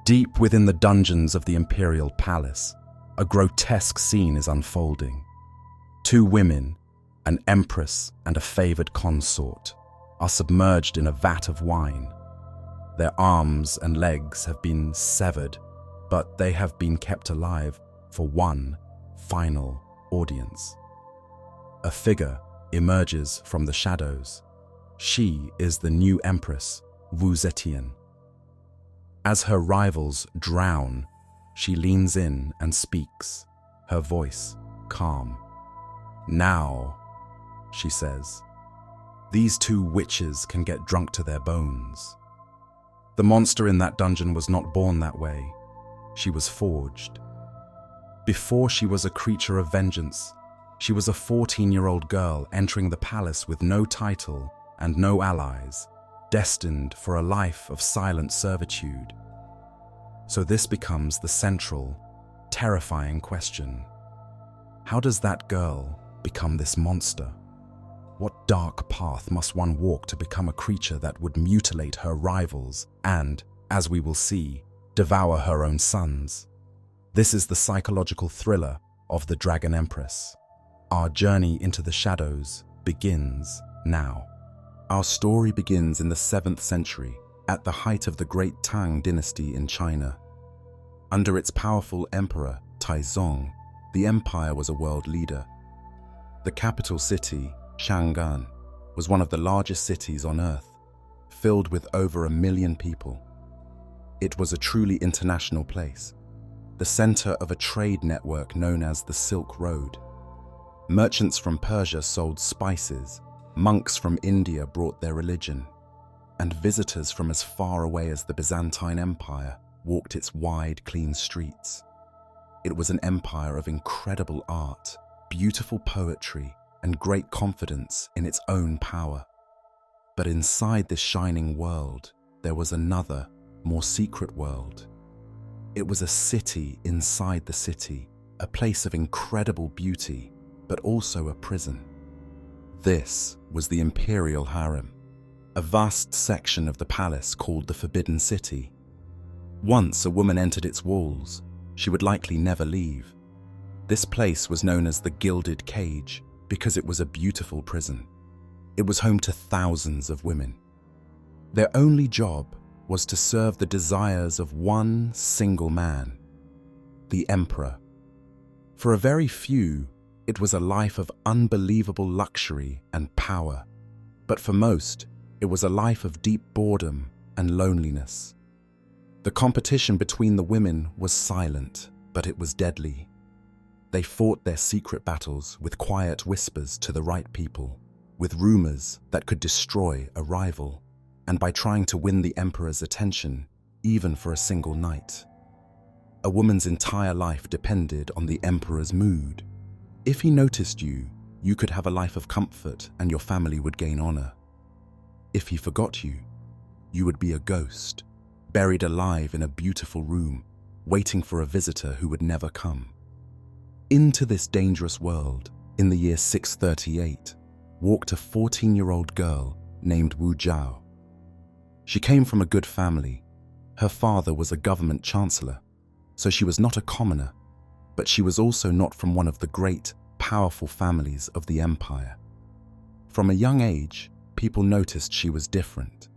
Deep within the dungeons of the Imperial Palace, a grotesque scene is unfolding. Two women, an Empress and a favored consort, are submerged in a vat of wine. Their arms and legs have been severed, but they have been kept alive for one final audience. A figure emerges from the shadows. She is the new Empress, Wu Zetian. As her rivals drown, she leans in and speaks, her voice calm. "Now," she says, "these two witches can get drunk to their bones." The monster in that dungeon was not born that way. She was forged. Before she was a creature of vengeance, she was a 14-year-old girl entering the palace with no title and no allies, destined for a life of silent servitude. So this becomes the central, terrifying question. How does that girl become this monster? What dark path must one walk to become a creature that would mutilate her rivals and, as we will see, devour her own sons? This is the psychological thriller of the Dragon Empress. Our journey into the shadows begins now. Our story begins in the 7th century, at the height of the great Tang Dynasty in China. Under its powerful emperor, Taizong, the empire was a world leader. The capital city, Chang'an, was one of the largest cities on earth, filled with over 1 million people. It was a truly international place, the center of a trade network known as the Silk Road. Merchants from Persia sold spices, monks from India brought their religion, and visitors from as far away as the Byzantine Empire walked its wide, clean streets. It was an empire of incredible art, beautiful poetry, and great confidence in its own power. But inside this shining world, there was another, more secret world. It was a city inside the city, a place of incredible beauty, but also a prison. This was the Imperial Harem, a vast section of the palace called the Forbidden City. Once a woman entered its walls, she would likely never leave. This place was known as the Gilded Cage because it was a beautiful prison. It was home to thousands of women. Their only job was to serve the desires of one single man, the emperor. For a very few, it was a life of unbelievable luxury and power. But for most, it was a life of deep boredom and loneliness. The competition between the women was silent, but it was deadly. They fought their secret battles with quiet whispers to the right people, with rumors that could destroy a rival, and by trying to win the emperor's attention, even for a single night. A woman's entire life depended on the emperor's mood. If he noticed you, you could have a life of comfort and your family would gain honor. If he forgot you, you would be a ghost, buried alive in a beautiful room, waiting for a visitor who would never come. Into this dangerous world, in the year 638, walked a 14-year-old girl named Wu Zhao. She came from a good family. Her father was a government chancellor, so she was not a commoner, but she was also not from one of the great, powerful families of the empire. From a young age, people noticed she was different.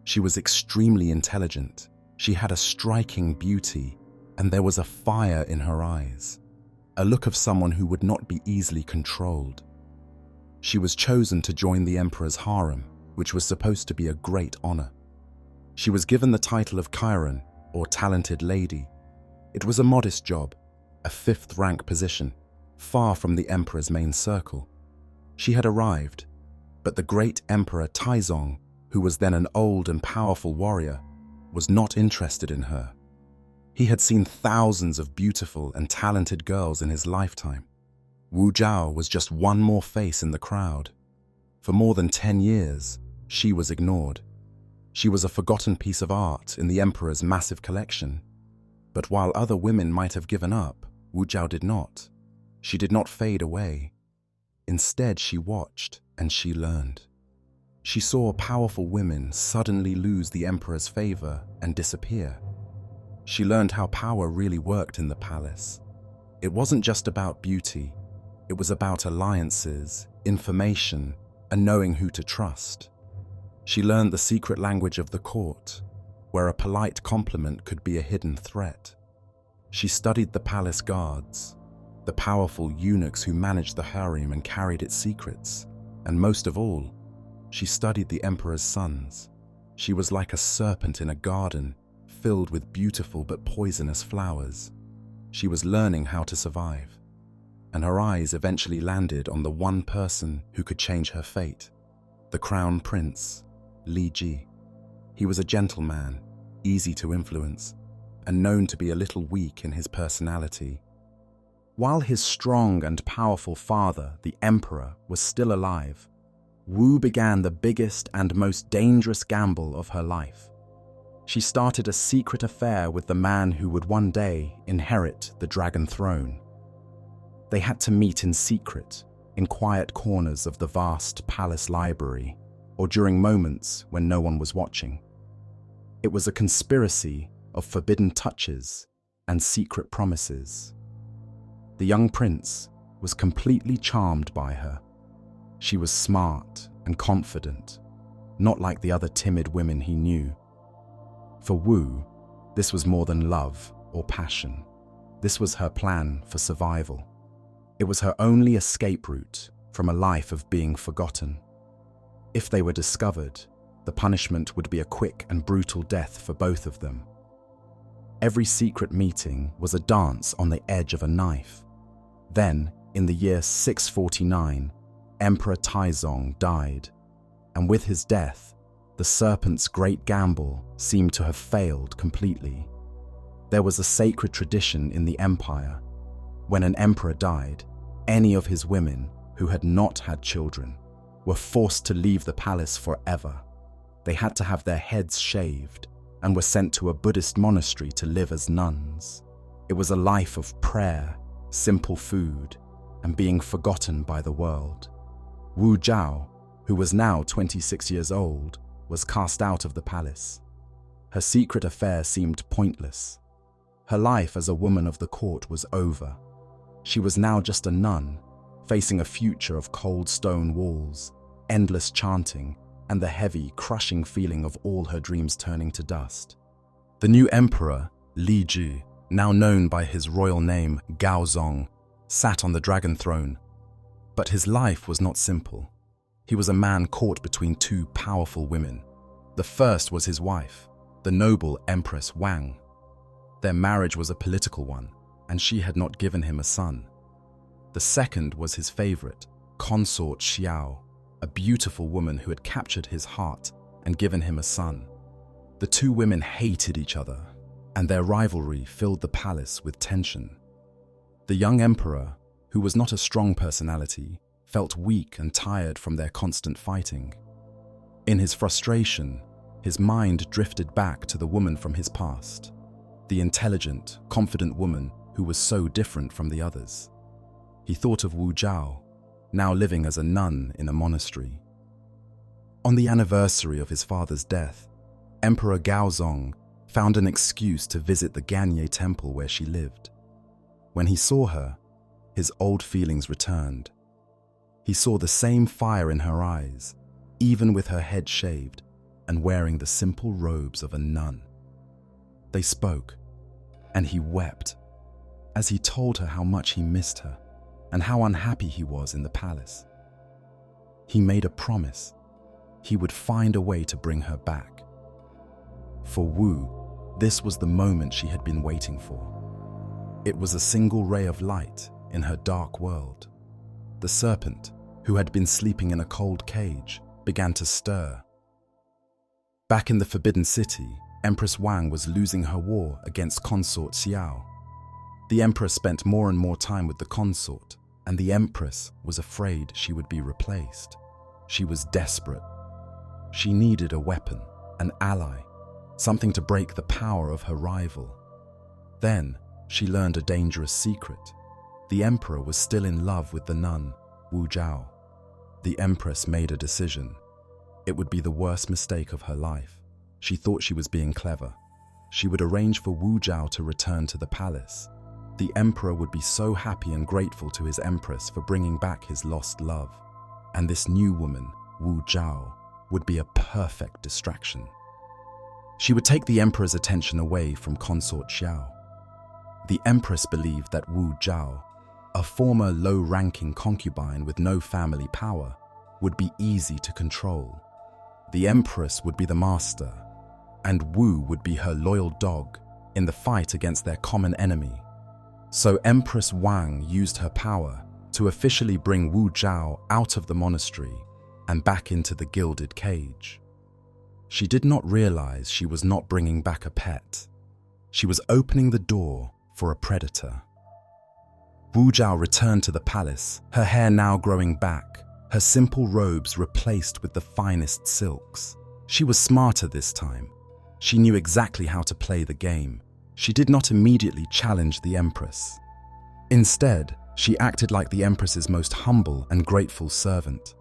She was extremely intelligent, she had a striking beauty, and there was a fire in her eyes, a look of someone who would not be easily controlled. She was chosen to join the emperor's harem, which was supposed to be a great honor. She was given the title of Chiron, or talented lady. It was a modest job, a 5th-rank position, far from the emperor's main circle. She had arrived, but the great emperor Taizong, who was then an old and powerful warrior, was not interested in her. He had seen thousands of beautiful and talented girls in his lifetime. Wu Zhao was just one more face in the crowd. For more than 10 years, she was ignored. She was a forgotten piece of art in the emperor's massive collection. But while other women might have given up, Wu Zhao did not. She did not fade away. Instead, she watched and she learned. She saw powerful women suddenly lose the emperor's favor and disappear. She learned how power really worked in the palace. It wasn't just about beauty, it was about alliances, information, and knowing who to trust. She learned the secret language of the court, where a polite compliment could be a hidden threat. She studied the palace guards, the powerful eunuchs who managed the harem and carried its secrets, and most of all, she studied the emperor's sons. She was like a serpent in a garden filled with beautiful but poisonous flowers. She was learning how to survive, and her eyes eventually landed on the one person who could change her fate, the crown prince, Li Ji. He was a gentleman, easy to influence, and known to be a little weak in his personality. While his strong and powerful father, the emperor, was still alive, Wu began the biggest and most dangerous gamble of her life. She started a secret affair with the man who would one day inherit the dragon throne. They had to meet in secret, in quiet corners of the vast palace library, or during moments when no one was watching. It was a conspiracy of forbidden touches and secret promises. The young prince was completely charmed by her. She was smart and confident, not like the other timid women he knew. For Wu, this was more than love or passion. This was her plan for survival. It was her only escape route from a life of being forgotten. If they were discovered, the punishment would be a quick and brutal death for both of them. Every secret meeting was a dance on the edge of a knife. Then, in the year 649, Emperor Taizong died, and with his death, the Serpent's great gamble seemed to have failed completely. There was a sacred tradition in the empire. When an emperor died, any of his women who had not had children were forced to leave the palace forever. They had to have their heads shaved and were sent to a Buddhist monastery to live as nuns. It was a life of prayer, simple food, and being forgotten by the world. Wu Zhao, who was now 26 years old, was cast out of the palace. Her secret affair seemed pointless. Her life as a woman of the court was over. She was now just a nun, facing a future of cold stone walls, endless chanting, and the heavy, crushing feeling of all her dreams turning to dust. The new emperor, Li Ji, now known by his royal name Gaozong, sat on the dragon throne. But his life was not simple. He was a man caught between two powerful women. The first was his wife, the noble Empress Wang. Their marriage was a political one, and she had not given him a son. The second was his favorite, consort Xiao, a beautiful woman who had captured his heart and given him a son. The two women hated each other, and their rivalry filled the palace with tension. The young emperor, who was not a strong personality, felt weak and tired from their constant fighting. In his frustration, his mind drifted back to the woman from his past, the intelligent, confident woman who was so different from the others. He thought of Wu Zhao, now living as a nun in a monastery. On the anniversary of his father's death, Emperor Gaozong found an excuse to visit the Ganye temple where she lived. When he saw her, his old feelings returned. He saw the same fire in her eyes, even with her head shaved and wearing the simple robes of a nun. They spoke, and he wept as he told her how much he missed her and how unhappy he was in the palace. He made a promise. He would find a way to bring her back. For Wu, this was the moment she had been waiting for. It was a single ray of light in her dark world. The serpent, who had been sleeping in a cold cage, began to stir. Back in the Forbidden City, Empress Wang was losing her war against consort Xiao. The emperor spent more and more time with the consort, and the empress was afraid she would be replaced. She was desperate. She needed a weapon, an ally, something to break the power of her rival. Then she learned a dangerous secret. The emperor was still in love with the nun, Wu Zhao. The empress made a decision. It would be the worst mistake of her life. She thought she was being clever. she would arrange for Wu Zhao to return to the palace. The emperor would be so happy and grateful to his empress for bringing back his lost love. And this new woman, Wu Zhao, would be a perfect distraction. She would take the emperor's attention away from consort Xiao. The empress believed that Wu Zhao, a former low-ranking concubine with no family power, would be easy to control. The empress would be the master, and Wu would be her loyal dog in the fight against their common enemy. So Empress Wang used her power to officially bring Wu Zhao out of the monastery and back into the gilded cage. She did not realize she was not bringing back a pet. She was opening the door for a predator. Wu Zhao returned to the palace, her hair now growing back, her simple robes replaced with the finest silks. She was smarter this time. She knew exactly how to play the game. She did not immediately challenge the empress. Instead, she acted like the empress's most humble and grateful servant.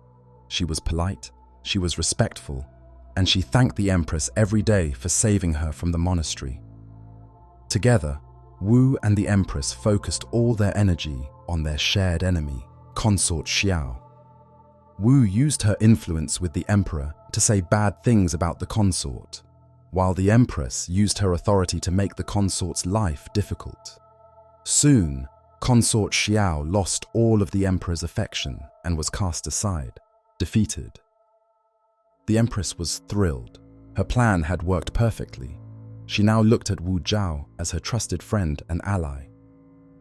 She was polite, she was respectful, and she thanked the empress every day for saving her from the monastery. Together, Wu and the empress focused all their energy on their shared enemy, consort Xiao. Wu used her influence with the emperor to say bad things about the consort, while the empress used her authority to make the consort's life difficult. Soon, consort Xiao lost all of the emperor's affection and was cast aside, defeated. The empress was thrilled. Her plan had worked perfectly. She now looked at Wu Zhao as her trusted friend and ally.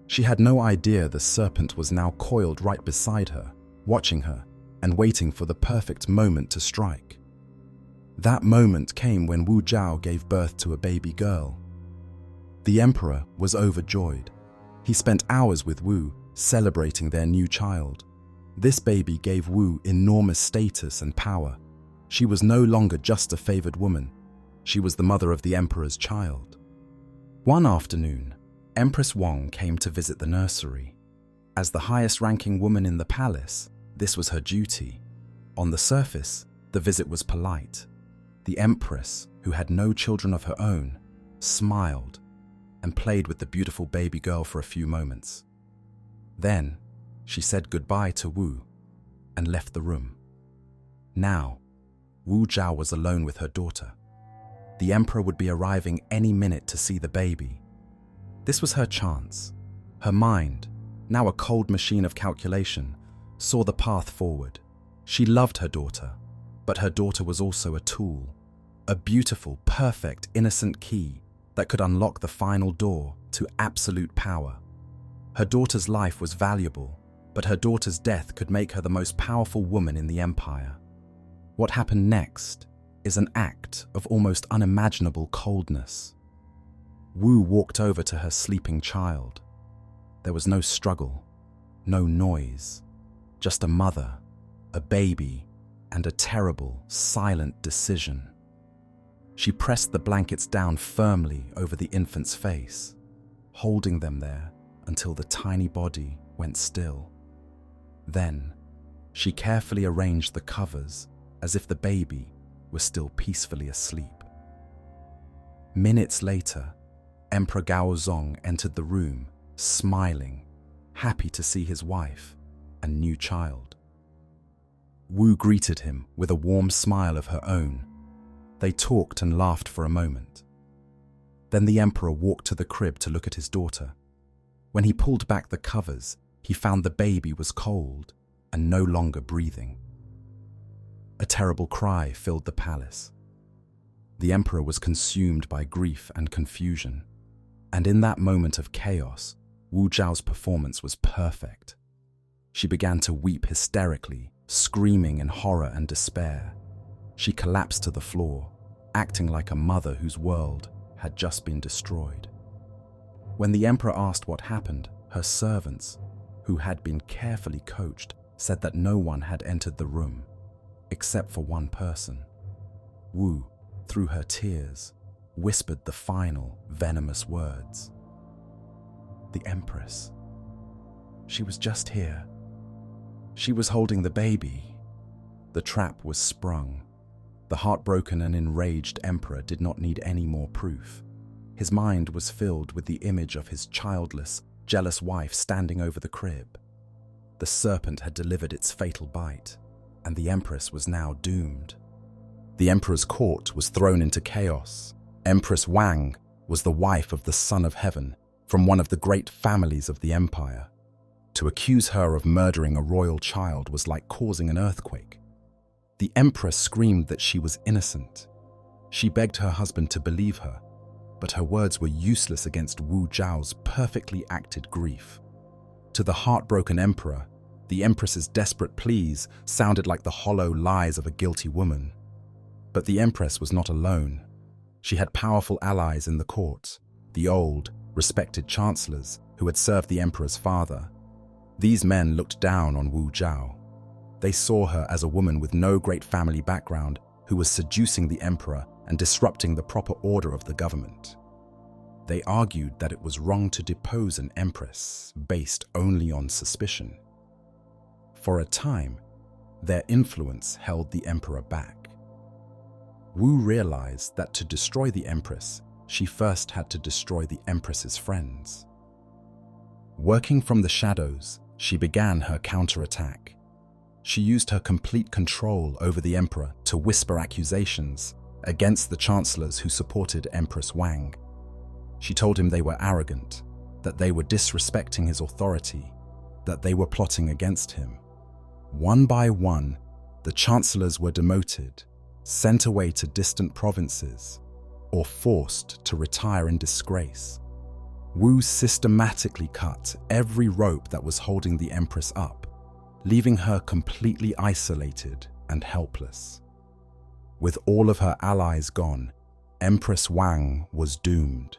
She had no idea the serpent was now coiled right beside her, watching her and waiting for the perfect moment to strike. That moment came when Wu Zhao gave birth to a baby girl. The emperor was overjoyed. He spent hours with Wu, celebrating their new child. This baby gave Wu enormous status and power. She was no longer just a favored woman. She was the mother of the emperor's child. One afternoon, Empress Wang came to visit the nursery. As the highest-ranking woman in the palace, this was her duty. On the surface, the visit was polite. The empress, who had no children of her own, smiled and played with the beautiful baby girl for a few moments. Then, she said goodbye to Wu and left the room. Now, Wu Zhao was alone with her daughter. The emperor would be arriving any minute to see the baby. This was her chance. Her mind, now a cold machine of calculation, saw the path forward. She loved her daughter, but her daughter was also a tool, a beautiful, perfect, innocent key that could unlock the final door to absolute power. Her daughter's life was valuable, but her daughter's death could make her the most powerful woman in the empire. What happened next is an act of almost unimaginable coldness. Wu walked over to her sleeping child. There was no struggle, no noise, just a mother, a baby, and a terrible, silent decision. She pressed the blankets down firmly over the infant's face, holding them there until the tiny body went still. Then, she carefully arranged the covers as if the baby was still peacefully asleep. Minutes later, Emperor Gaozong entered the room, smiling, happy to see his wife and new child. Wu greeted him with a warm smile of her own. They talked and laughed for a moment. Then the emperor walked to the crib to look at his daughter. When he pulled back the covers, he found the baby was cold and no longer breathing. A terrible cry filled the palace. The emperor was consumed by grief and confusion, and in that moment of chaos, Wu Zhao's performance was perfect. She began to weep hysterically, screaming in horror and despair. She collapsed to the floor, acting like a mother whose world had just been destroyed. When the emperor asked what happened, her servants, who had been carefully coached, said that no one had entered the room, except for one person. Wu, through her tears, whispered the final, venomous words. The Empress. She was just here. She was holding the baby. The trap was sprung. The heartbroken and enraged emperor did not need any more proof. His mind was filled with the image of his childless, jealous wife standing over the crib. The serpent had delivered its fatal bite, and the Empress was now doomed. The Emperor's court was thrown into chaos. Empress Wang was the wife of the Son of Heaven from one of the great families of the empire. To accuse her of murdering a royal child was like causing an earthquake. The Empress screamed that she was innocent. She begged her husband to believe her, but her words were useless against Wu Zhao's perfectly acted grief. To the heartbroken emperor, the Empress's desperate pleas sounded like the hollow lies of a guilty woman. But the Empress was not alone. She had powerful allies in the court, the old, respected chancellors who had served the emperor's father. These men looked down on Wu Zhao. They saw her as a woman with no great family background who was seducing the emperor and disrupting the proper order of the government. They argued that it was wrong to depose an empress based only on suspicion. For a time, their influence held the emperor back. Wu realized that to destroy the empress, she first had to destroy the empress's friends. Working from the shadows, she began her counterattack. She used her complete control over the emperor to whisper accusations against the chancellors who supported Empress Wang. She told him they were arrogant, that they were disrespecting his authority, that they were plotting against him. One by one, the chancellors were demoted, sent away to distant provinces, or forced to retire in disgrace. Wu systematically cut every rope that was holding the Empress up, leaving her completely isolated and helpless. With all of her allies gone, Empress Wang was doomed.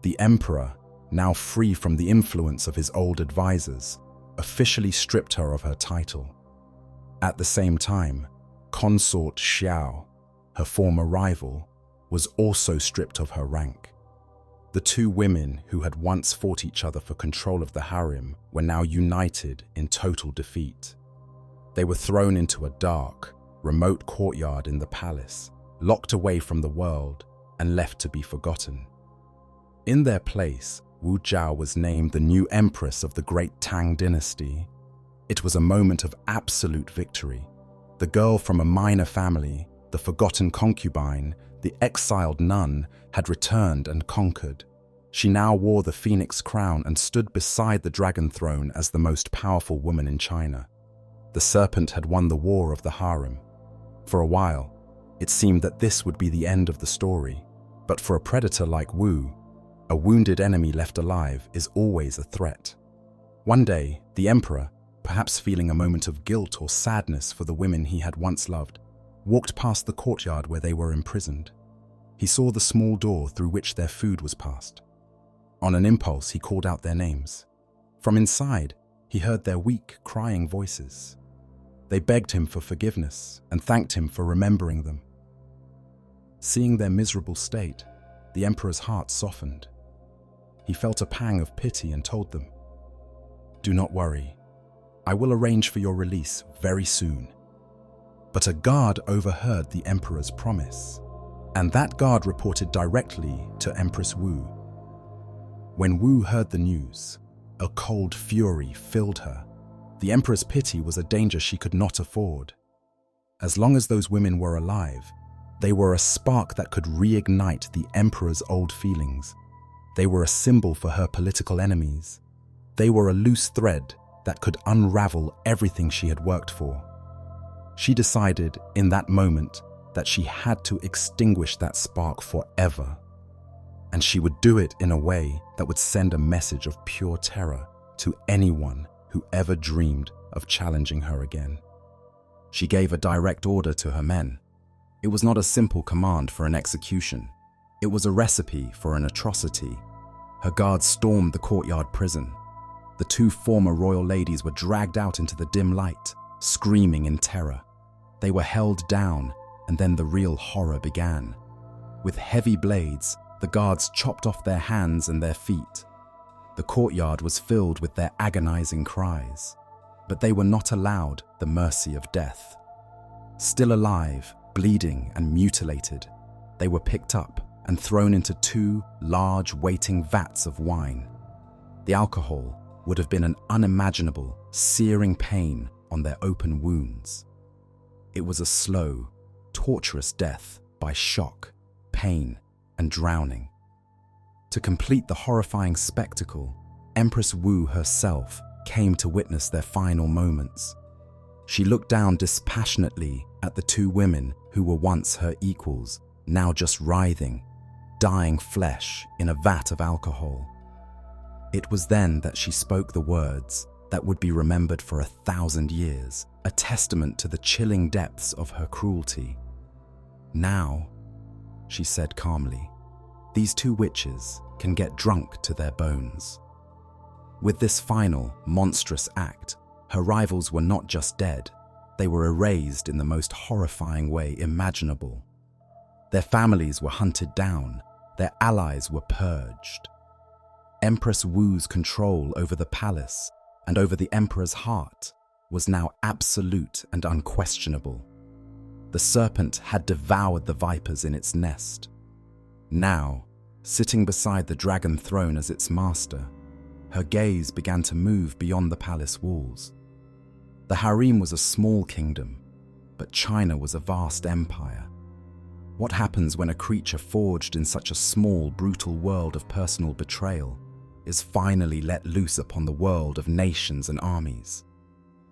The emperor, now free from the influence of his old advisors, officially stripped her of her title. At the same time, consort Xiao, her former rival, was also stripped of her rank. The two women who had once fought each other for control of the harem were now united in total defeat. They were thrown into a dark, remote courtyard in the palace, locked away from the world and left to be forgotten. In their place, Wu Zhao was named the new Empress of the great Tang Dynasty. It was a moment of absolute victory. The girl from a minor family, the forgotten concubine, the exiled nun, had returned and conquered. She now wore the phoenix crown and stood beside the dragon throne as the most powerful woman in China. The Serpent had won the war of the harem. For a while, it seemed that this would be the end of the story. But for a predator like Wu, a wounded enemy left alive is always a threat. One day, the emperor, perhaps feeling a moment of guilt or sadness for the women he had once loved, walked past the courtyard where they were imprisoned. He saw the small door through which their food was passed. On an impulse, he called out their names. From inside, he heard their weak, crying voices. They begged him for forgiveness and thanked him for remembering them. Seeing their miserable state, the emperor's heart softened. He felt a pang of pity and told them, "Do not worry. I will arrange for your release very soon." But a guard overheard the emperor's promise, and that guard reported directly to Empress Wu. When Wu heard the news, a cold fury filled her. The emperor's pity was a danger she could not afford. As long as those women were alive, they were a spark that could reignite the emperor's old feelings. They were a symbol for her political enemies. They were a loose thread that could unravel everything she had worked for. She decided in that moment that she had to extinguish that spark forever. And she would do it in a way that would send a message of pure terror to anyone who ever dreamed of challenging her again. She gave a direct order to her men. It was not a simple command for an execution. It was a recipe for an atrocity. Her guards stormed the courtyard prison. The two former royal ladies were dragged out into the dim light, screaming in terror. They were held down, and then the real horror began. With heavy blades, the guards chopped off their hands and their feet. The courtyard was filled with their agonizing cries, but they were not allowed the mercy of death. Still alive, bleeding and mutilated, they were picked up and thrown into two large waiting vats of wine. The alcohol would have been an unimaginable, searing pain on their open wounds. It was a slow, torturous death by shock, pain, and drowning. To complete the horrifying spectacle, Empress Wu herself came to witness their final moments. She looked down dispassionately at the two women who were once her equals, now just writhing, dying flesh in a vat of alcohol. It was then that she spoke the words that would be remembered for 1,000 years, a testament to the chilling depths of her cruelty. "Now," she said calmly, "these two witches can get drunk to their bones." With this final, monstrous act, her rivals were not just dead, they were erased in the most horrifying way imaginable. Their families were hunted down, their allies were purged. Empress Wu's control over the palace and over the emperor's heart was now absolute and unquestionable. The serpent had devoured the vipers in its nest. Now, sitting beside the dragon throne as its master, her gaze began to move beyond the palace walls. The Harem was a small kingdom, but China was a vast empire. What happens when a creature forged in such a small, brutal world of personal betrayal is finally let loose upon the world of nations and armies?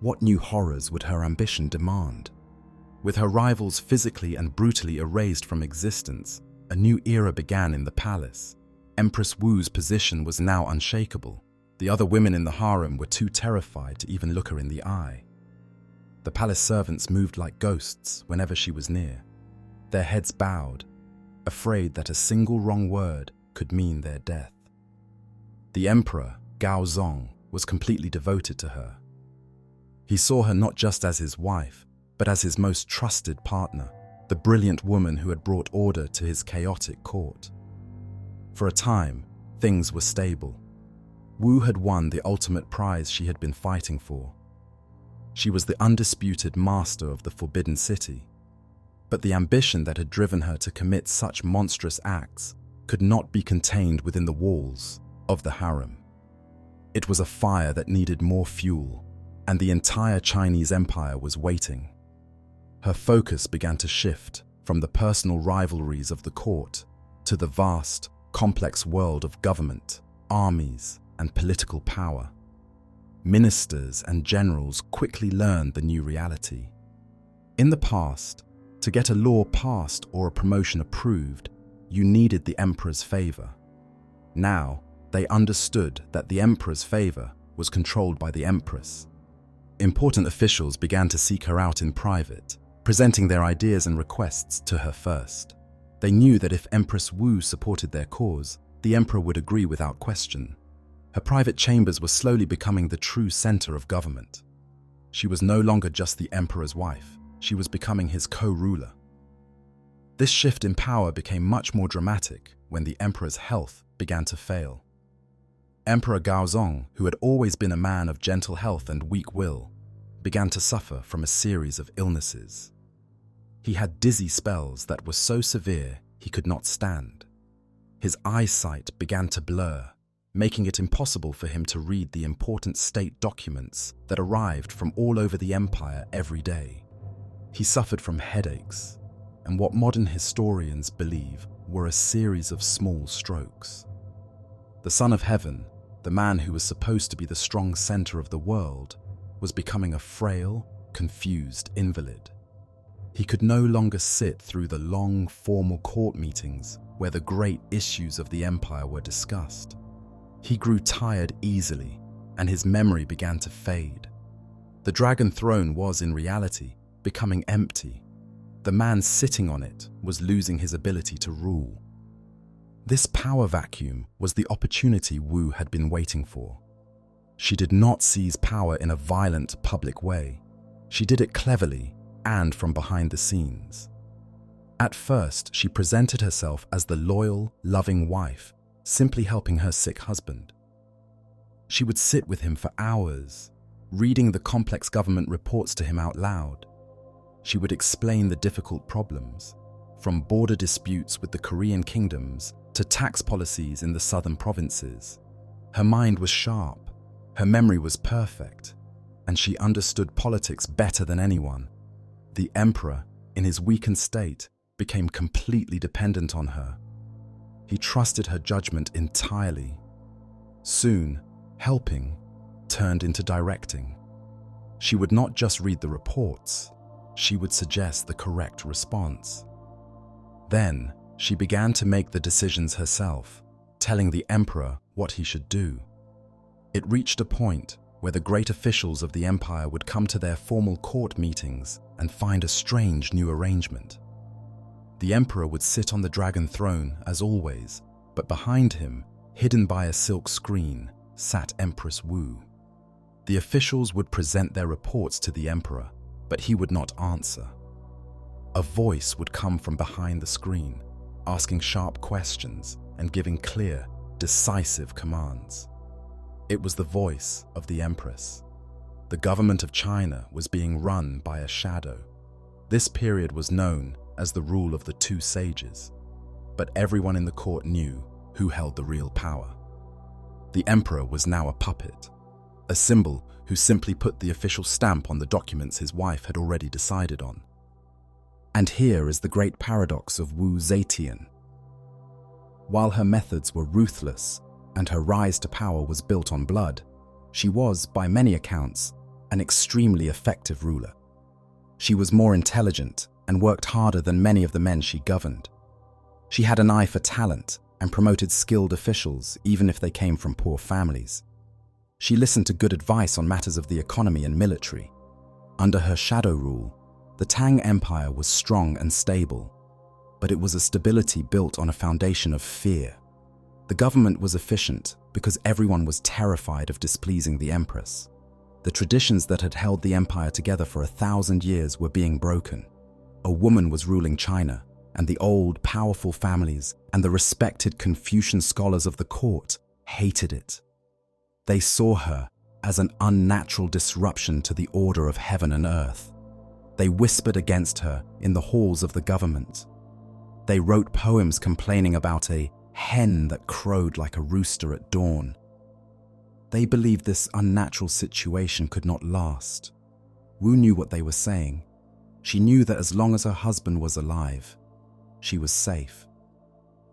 What new horrors would her ambition demand? With her rivals physically and brutally erased from existence, a new era began in the palace. Empress Wu's position was now unshakable. The other women in the harem were too terrified to even look her in the eye. The palace servants moved like ghosts whenever she was near, their heads bowed, afraid that a single wrong word could mean their death. The emperor, Gaozong, was completely devoted to her. He saw her not just as his wife, but as his most trusted partner, the brilliant woman who had brought order to his chaotic court. For a time, things were stable. Wu had won the ultimate prize she had been fighting for. She was the undisputed master of the Forbidden City. But the ambition that had driven her to commit such monstrous acts could not be contained within the walls of the harem. It was a fire that needed more fuel, and the entire Chinese empire was waiting. Her focus began to shift from the personal rivalries of the court to the vast, complex world of government, armies, and political power. Ministers and generals quickly learned the new reality. In the past, to get a law passed or a promotion approved, you needed the emperor's favor. Now, they understood that the emperor's favor was controlled by the empress. Important officials began to seek her out in private, presenting their ideas and requests to her first. They knew that if Empress Wu supported their cause, the emperor would agree without question. Her private chambers were slowly becoming the true center of government. She was no longer just the emperor's wife, she was becoming his co-ruler. This shift in power became much more dramatic when the emperor's health began to fail. Emperor Gaozong, who had always been a man of gentle health and weak will, began to suffer from a series of illnesses. He had dizzy spells that were so severe he could not stand. His eyesight began to blur, making it impossible for him to read the important state documents that arrived from all over the empire every day. He suffered from headaches, and what modern historians believe were a series of small strokes. The Son of Heaven, the man who was supposed to be the strong center of the world, was becoming a frail, confused invalid. He could no longer sit through the long, formal court meetings where the great issues of the empire were discussed. He grew tired easily, and his memory began to fade. The dragon throne was, in reality, becoming empty. The man sitting on it was losing his ability to rule. This power vacuum was the opportunity Wu had been waiting for. She did not seize power in a violent, public way. She did it cleverly and from behind the scenes. At first, she presented herself as the loyal, loving wife, simply helping her sick husband. She would sit with him for hours, reading the complex government reports to him out loud. She would explain the difficult problems, from border disputes with the Korean kingdoms to tax policies in the southern provinces. Her mind was sharp, her memory was perfect, and she understood politics better than anyone. The emperor, in his weakened state, became completely dependent on her. He trusted her judgment entirely. Soon, helping turned into directing. She would not just read the reports, she would suggest the correct response. Then, she began to make the decisions herself, telling the emperor what he should do. It reached a point where the great officials of the empire would come to their formal court meetings and find a strange new arrangement. The emperor would sit on the dragon throne as always, but behind him, hidden by a silk screen, sat Empress Wu. The officials would present their reports to the emperor, but he would not answer. A voice would come from behind the screen, asking sharp questions and giving clear, decisive commands. It was the voice of the Empress. The government of China was being run by a shadow. This period was known as the rule of the two sages, but everyone in the court knew who held the real power. The emperor was now a puppet, a symbol who simply put the official stamp on the documents his wife had already decided on. And here is the great paradox of Wu Zetian. While her methods were ruthless and her rise to power was built on blood, she was, by many accounts, an extremely effective ruler. She was more intelligent and worked harder than many of the men she governed. She had an eye for talent and promoted skilled officials even if they came from poor families. She listened to good advice on matters of the economy and military. Under her shadow rule, the Tang Empire was strong and stable, but it was a stability built on a foundation of fear. The government was efficient because everyone was terrified of displeasing the Empress. The traditions that had held the empire together for 1,000 years were being broken. A woman was ruling China, and the old, powerful families and the respected Confucian scholars of the court hated it. They saw her as an unnatural disruption to the order of heaven and earth. They whispered against her in the halls of the government. They wrote poems complaining about a hen that crowed like a rooster at dawn. They believed this unnatural situation could not last. Wu knew what they were saying. She knew that as long as her husband was alive, she was safe.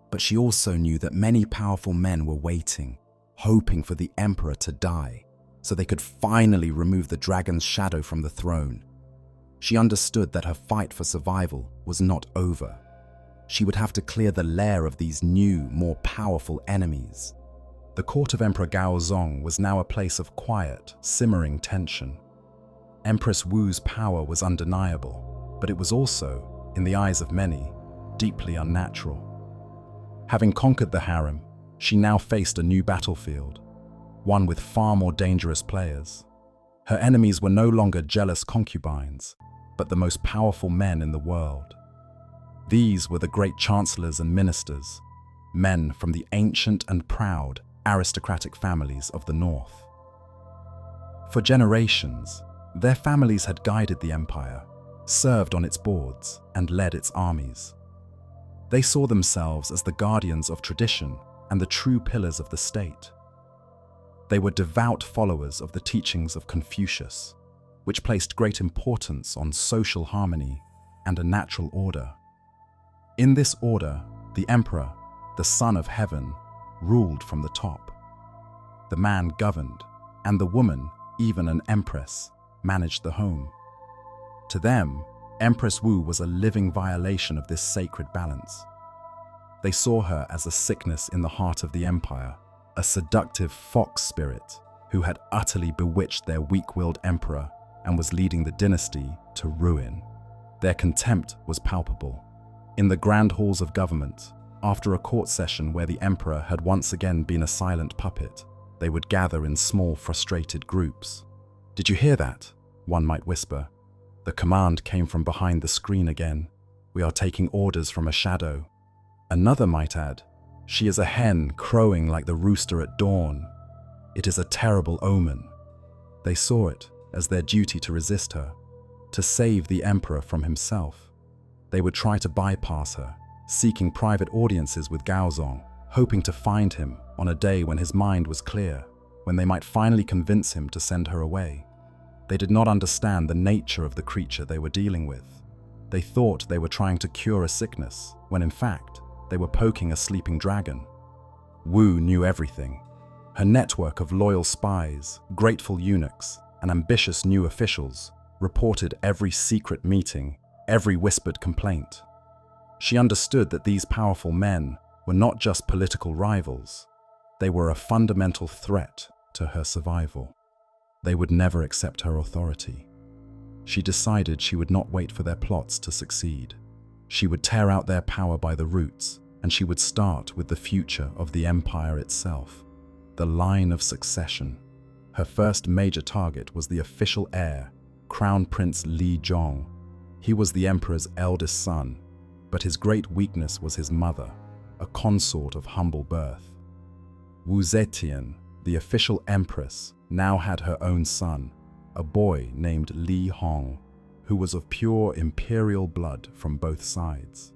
But she also knew that many powerful men were waiting, hoping for the emperor to die, so they could finally remove the dragon's shadow from the throne. She understood that her fight for survival was not over. She would have to clear the lair of these new, more powerful enemies. The court of Emperor Gaozong was now a place of quiet, simmering tension. Empress Wu's power was undeniable, but it was also, in the eyes of many, deeply unnatural. Having conquered the harem, she now faced a new battlefield, one with far more dangerous players. Her enemies were no longer jealous concubines, but the most powerful men in the world. These were the great chancellors and ministers, men from the ancient and proud aristocratic families of the north. For generations, their families had guided the empire, served on its boards, and led its armies. They saw themselves as the guardians of tradition and the true pillars of the state. They were devout followers of the teachings of Confucius, which placed great importance on social harmony and a natural order. In this order, the emperor, the son of heaven, ruled from the top. The man governed, and the woman, even an empress, managed the home. To them, Empress Wu was a living violation of this sacred balance. They saw her as a sickness in the heart of the empire, a seductive fox spirit who had utterly bewitched their weak-willed emperor and was leading the dynasty to ruin. Their contempt was palpable. In the grand halls of government, after a court session where the emperor had once again been a silent puppet, they would gather in small, frustrated groups. "Did you hear that?" one might whisper. "The command came from behind the screen again. We are taking orders from a shadow." Another might add, "She is a hen crowing like the rooster at dawn. It is a terrible omen." They saw it as their duty to resist her, to save the emperor from himself. They would try to bypass her, seeking private audiences with Gaozong, hoping to find him on a day when his mind was clear, when they might finally convince him to send her away. They did not understand the nature of the creature they were dealing with. They thought they were trying to cure a sickness, when in fact, they were poking a sleeping dragon. Wu knew everything. Her network of loyal spies, grateful eunuchs, and ambitious new officials reported every secret meeting, every whispered complaint. She understood that these powerful men were not just political rivals. They were a fundamental threat to her survival. They would never accept her authority. She decided she would not wait for their plots to succeed. She would tear out their power by the roots, and she would start with the future of the empire itself, the line of succession. Her first major target was the official heir, Crown Prince Li Zhong. He was the emperor's eldest son, but his great weakness was his mother, a consort of humble birth. Wu Zetian, the official empress, now had her own son, a boy named Li Hong, who was of pure imperial blood from both sides.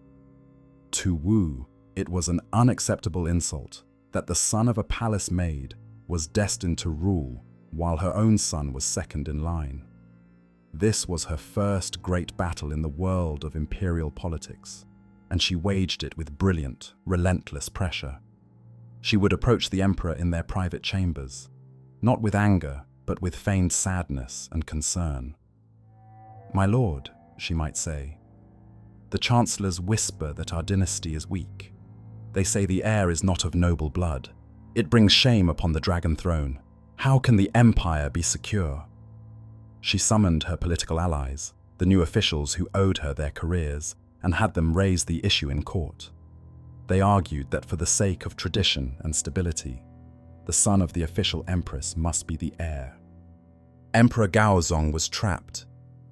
To Wu, it was an unacceptable insult that the son of a palace maid was destined to rule while her own son was second in line. This was her first great battle in the world of imperial politics, and she waged it with brilliant, relentless pressure. She would approach the emperor in their private chambers, not with anger, but with feigned sadness and concern. "My lord," she might say, "the chancellors whisper that our dynasty is weak. They say the heir is not of noble blood. It brings shame upon the dragon throne. How can the empire be secure?" She summoned her political allies, the new officials who owed her their careers, and had them raise the issue in court. They argued that for the sake of tradition and stability, the son of the official empress must be the heir. Emperor Gaozong was trapped.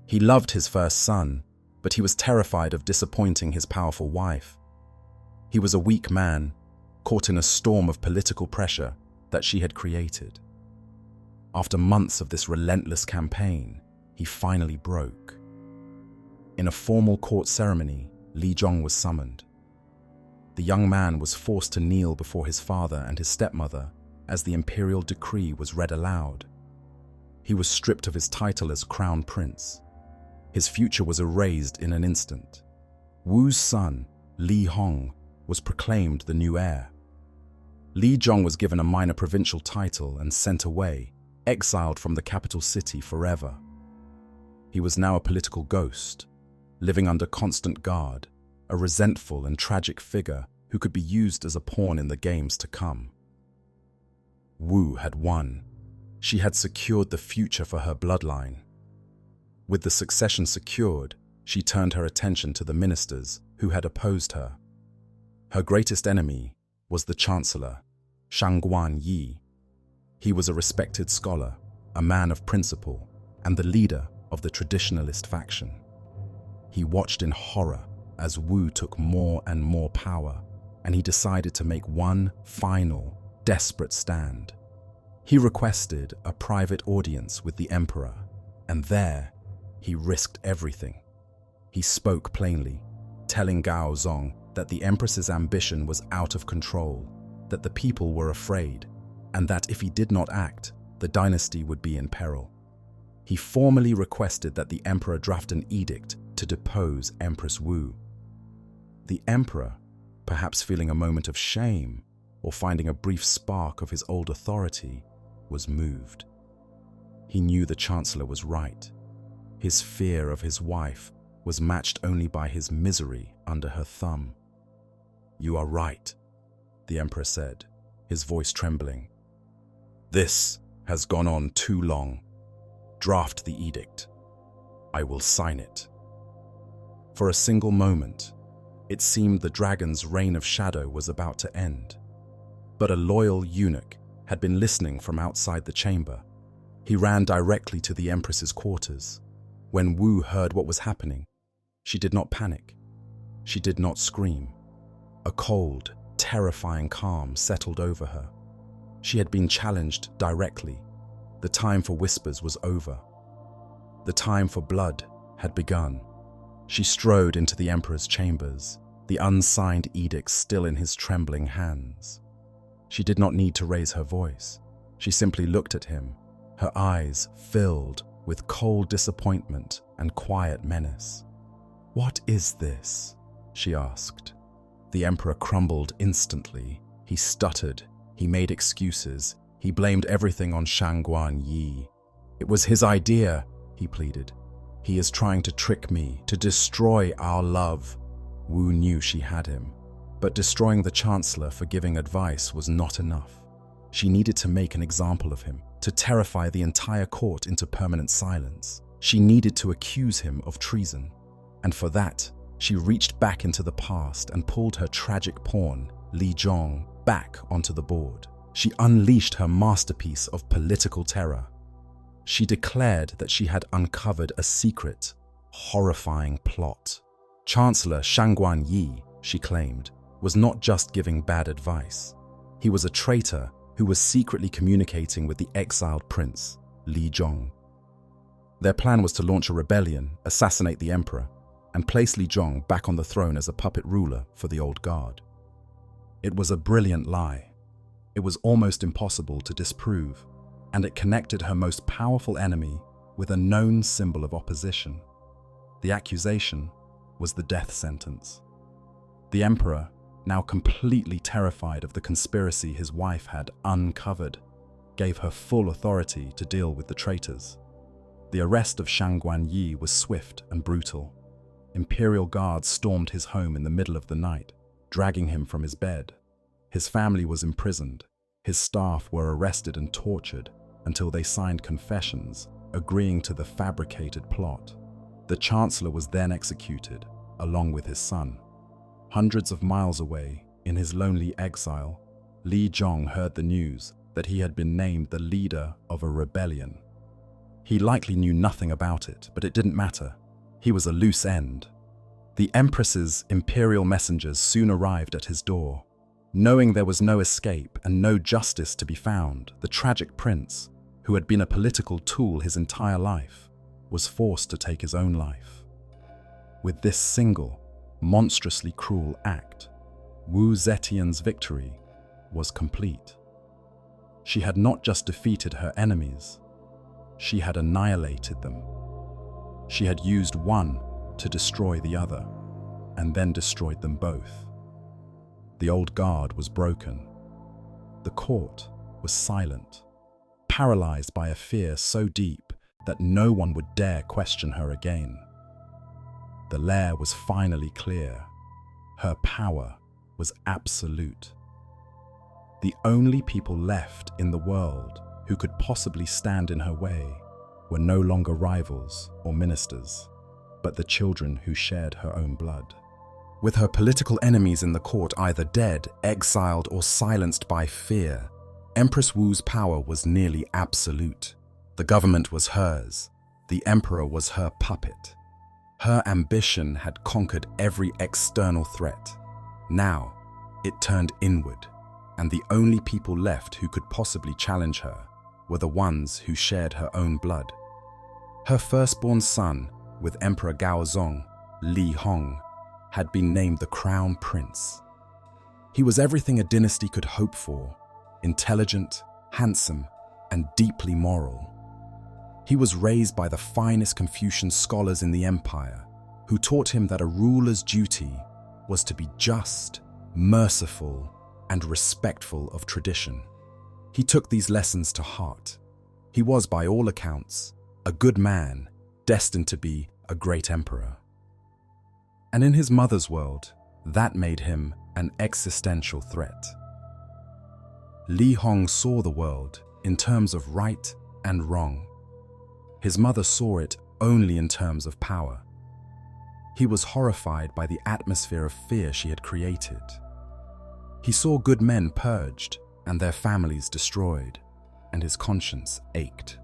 He loved his first son, but he was terrified of disappointing his powerful wife. He was a weak man, caught in a storm of political pressure that she had created. After months of this relentless campaign, he finally broke. In a formal court ceremony, Li Zhong was summoned. The young man was forced to kneel before his father and his stepmother as the imperial decree was read aloud. He was stripped of his title as crown prince. His future was erased in an instant. Wu's son, Li Hong, was proclaimed the new heir. Li Zhong was given a minor provincial title and sent away, exiled from the capital city forever. He was now a political ghost, living under constant guard, a resentful and tragic figure who could be used as a pawn in the games to come. Wu had won. She had secured the future for her bloodline. With the succession secured, she turned her attention to the ministers who had opposed her. Her greatest enemy was the chancellor, Shangguan Yi. He was a respected scholar, a man of principle, and the leader of the traditionalist faction. He watched in horror as Wu took more and more power, and he decided to make one final, desperate stand. He requested a private audience with the emperor, and there he risked everything. He spoke plainly, telling Gaozong that the empress's ambition was out of control, that the people were afraid, and that if he did not act, the dynasty would be in peril. He formally requested that the emperor draft an edict to depose Empress Wu. The emperor, perhaps feeling a moment of shame or finding a brief spark of his old authority, was moved. He knew the chancellor was right. His fear of his wife was matched only by his misery under her thumb. "You are right," the emperor said, his voice trembling. "This has gone on too long. Draft the edict. I will sign it." For a single moment, it seemed the dragon's reign of shadow was about to end. But a loyal eunuch had been listening from outside the chamber. He ran directly to the empress's quarters. When Wu heard what was happening, she did not panic. She did not scream. A cold, terrifying calm settled over her. She had been challenged directly. The time for whispers was over. The time for blood had begun. She strode into the emperor's chambers, the unsigned edict still in his trembling hands. She did not need to raise her voice. She simply looked at him, her eyes filled with cold disappointment and quiet menace. "What is this?" she asked. The emperor crumbled instantly. He stuttered, he made excuses, he blamed everything on Shangguan Yi. "It was his idea," he pleaded. "He is trying to trick me, to destroy our love." Wu knew she had him, but destroying the chancellor for giving advice was not enough. She needed to make an example of him, to terrify the entire court into permanent silence. She needed to accuse him of treason. And for that, she reached back into the past and pulled her tragic pawn, Li Zhong, back onto the board. She unleashed her masterpiece of political terror. She declared that she had uncovered a secret, horrifying plot. Chancellor Shangguan Yi, she claimed, was not just giving bad advice. He was a traitor who was secretly communicating with the exiled prince, Li Zhong. Their plan was to launch a rebellion, assassinate the emperor, and place Li Zhong back on the throne as a puppet ruler for the old guard. It was a brilliant lie. It was almost impossible to disprove, and it connected her most powerful enemy with a known symbol of opposition. The accusation was the death sentence. The emperor, now completely terrified of the conspiracy his wife had uncovered, gave her full authority to deal with the traitors. The arrest of Shangguan Yi was swift and brutal. Imperial guards stormed his home in the middle of the night, dragging him from his bed. His family was imprisoned. His staff were arrested and tortured until they signed confessions, agreeing to the fabricated plot. The chancellor was then executed, along with his son. Hundreds of miles away, in his lonely exile, Li Zhong heard the news that he had been named the leader of a rebellion. He likely knew nothing about it, but it didn't matter. He was a loose end. The Empress's imperial messengers soon arrived at his door. Knowing there was no escape and no justice to be found, the tragic prince, who had been a political tool his entire life, was forced to take his own life. With this single, monstrously cruel act, Wu Zetian's victory was complete. She had not just defeated her enemies, she had annihilated them. She had used one to destroy the other, and then destroyed them both. The old guard was broken. The court was silent, paralyzed by a fear so deep that no one would dare question her again. The lair was finally clear. Her power was absolute. The only people left in the world who could possibly stand in her way were no longer rivals or ministers, but the children who shared her own blood. With her political enemies in the court either dead, exiled, or silenced by fear, Empress Wu's power was nearly absolute. The government was hers. The emperor was her puppet. Her ambition had conquered every external threat. Now, it turned inward, and the only people left who could possibly challenge her were the ones who shared her own blood. Her firstborn son, with Emperor Gaozong, Li Hong, had been named the Crown Prince. He was everything a dynasty could hope for: intelligent, handsome, and deeply moral. He was raised by the finest Confucian scholars in the empire, who taught him that a ruler's duty was to be just, merciful, and respectful of tradition. He took these lessons to heart. He was, by all accounts, a good man, destined to be a great emperor. And in his mother's world, that made him an existential threat. Li Hong saw the world in terms of right and wrong. His mother saw it only in terms of power. He was horrified by the atmosphere of fear she had created. He saw good men purged and their families destroyed, and his conscience ached.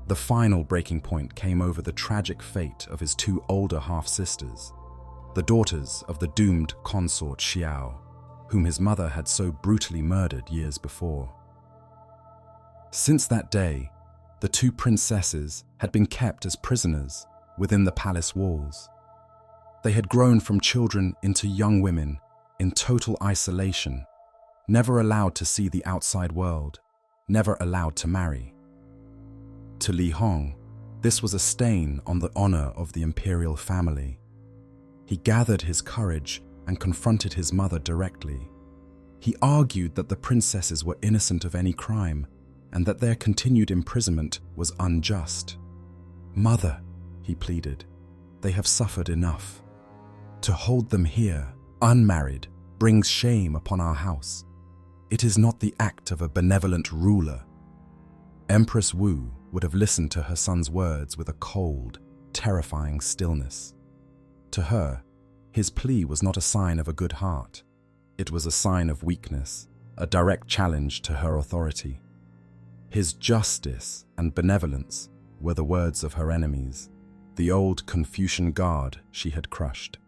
The final breaking point came over the tragic fate of his two older half-sisters, the daughters of the doomed consort Xiao, whom his mother had so brutally murdered years before. Since that day, the two princesses had been kept as prisoners within the palace walls. They had grown from children into young women in total isolation, never allowed to see the outside world, never allowed to marry. To Li Hong, this was a stain on the honor of the imperial family. He gathered his courage and confronted his mother directly. He argued that the princesses were innocent of any crime and that their continued imprisonment was unjust. "Mother," he pleaded, "they have suffered enough. To hold them here, unmarried, brings shame upon our house. It is not the act of a benevolent ruler." Empress Wu would have listened to her son's words with a cold, terrifying stillness. To her, his plea was not a sign of a good heart. It was a sign of weakness, a direct challenge to her authority. His justice and benevolence were the words of her enemies, the old Confucian guard she had crushed.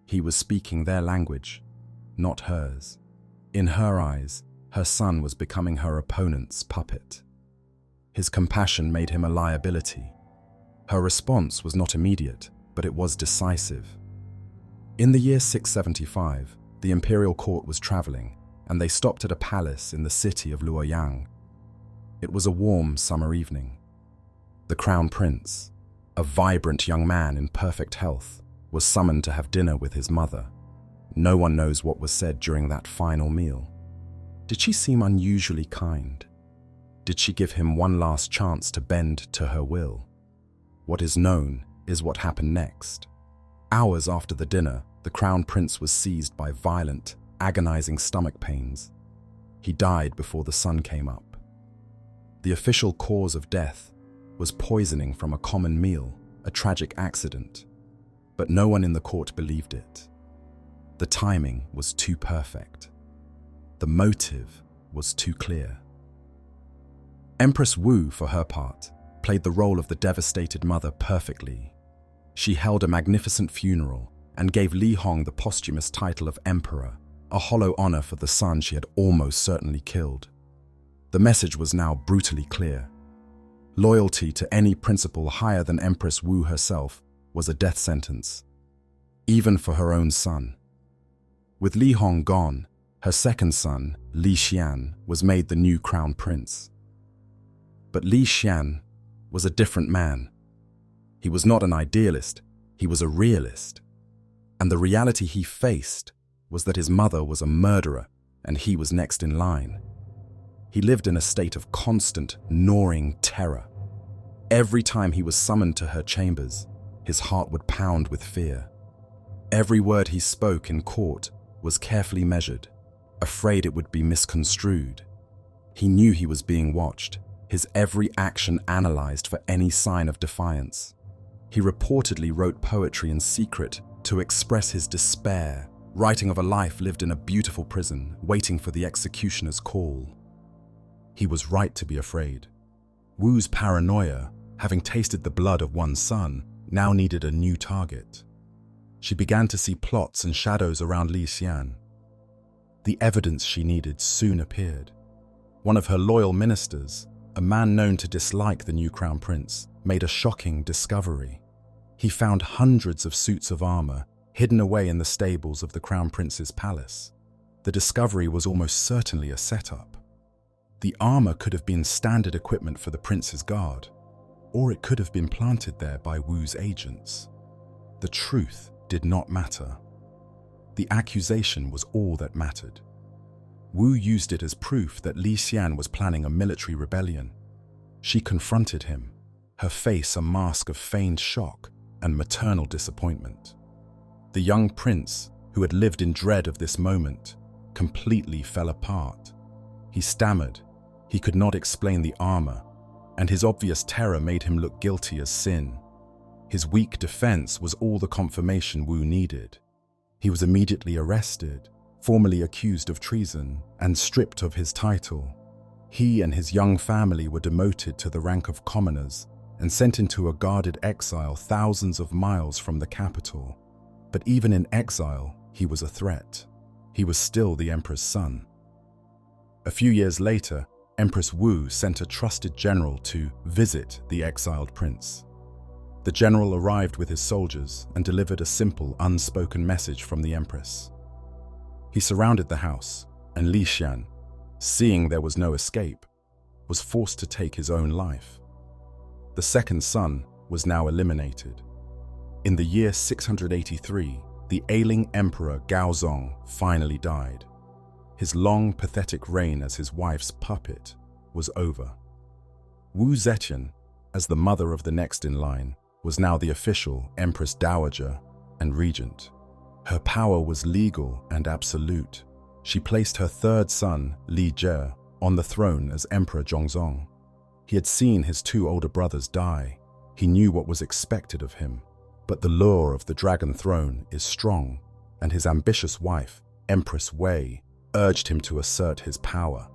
He was speaking their language, not hers. In her eyes, her son was becoming her opponent's puppet. His compassion made him a liability. Her response was not immediate, but it was decisive. In the year 675, the imperial court was traveling, and they stopped at a palace in the city of Luoyang. It was a warm summer evening. The crown prince, a vibrant young man in perfect health, was summoned to have dinner with his mother. No one knows what was said during that final meal. Did she seem unusually kind? Did she give him one last chance to bend to her will? What is known is what happened next. Hours after the dinner, the crown prince was seized by violent, agonizing stomach pains. He died before the sun came up. The official cause of death was poisoning from a common meal, a tragic accident. But no one in the court believed it. The timing was too perfect. The motive was too clear. Empress Wu, for her part, played the role of the devastated mother perfectly. She held a magnificent funeral and gave Li Hong the posthumous title of emperor, a hollow honor for the son she had almost certainly killed. The message was now brutally clear. Loyalty to any principle higher than Empress Wu herself was a death sentence, even for her own son. With Li Hong gone, her second son, Li Xian, was made the new crown prince. But Li Xian was a different man. He was not an idealist, he was a realist. And the reality he faced was that his mother was a murderer and he was next in line. He lived in a state of constant, gnawing terror. Every time he was summoned to her chambers, his heart would pound with fear. Every word he spoke in court was carefully measured, afraid it would be misconstrued. He knew he was being watched, his every action analyzed for any sign of defiance. He reportedly wrote poetry in secret to express his despair, writing of a life lived in a beautiful prison, waiting for the executioner's call. He was right to be afraid. Wu's paranoia, having tasted the blood of one son, now needed a new target. She began to see plots and shadows around Li Xian. The evidence she needed soon appeared. One of her loyal ministers, a man known to dislike the new crown prince, made a shocking discovery. He found hundreds of suits of armor hidden away in the stables of the crown prince's palace. The discovery was almost certainly a setup. The armor could have been standard equipment for the prince's guard, or it could have been planted there by Wu's agents. The truth did not matter. The accusation was all that mattered. Wu used it as proof that Li Xian was planning a military rebellion. She confronted him, her face a mask of feigned shock and maternal disappointment. The young prince, who had lived in dread of this moment, completely fell apart. He stammered, he could not explain the armor, and his obvious terror made him look guilty as sin. His weak defense was all the confirmation Wu needed. He was immediately arrested, formally accused of treason, and stripped of his title. He and his young family were demoted to the rank of commoners and sent into a guarded exile thousands of miles from the capital. But even in exile, he was a threat. He was still the emperor's son. A few years later, Empress Wu sent a trusted general to visit the exiled prince. The general arrived with his soldiers and delivered a simple, unspoken message from the Empress. He surrounded the house, and Li Xian, seeing there was no escape, was forced to take his own life. The second son was now eliminated. In the year 683, the ailing Emperor Gaozong finally died. His long, pathetic reign as his wife's puppet was over. Wu Zetian, as the mother of the next in line, was now the official Empress Dowager and regent. Her power was legal and absolute. She placed her third son, Li Jie, on the throne as Emperor Zhongzong. He had seen his two older brothers die. He knew what was expected of him. But the lure of the dragon throne is strong, and his ambitious wife, Empress Wei, urged him to assert his power.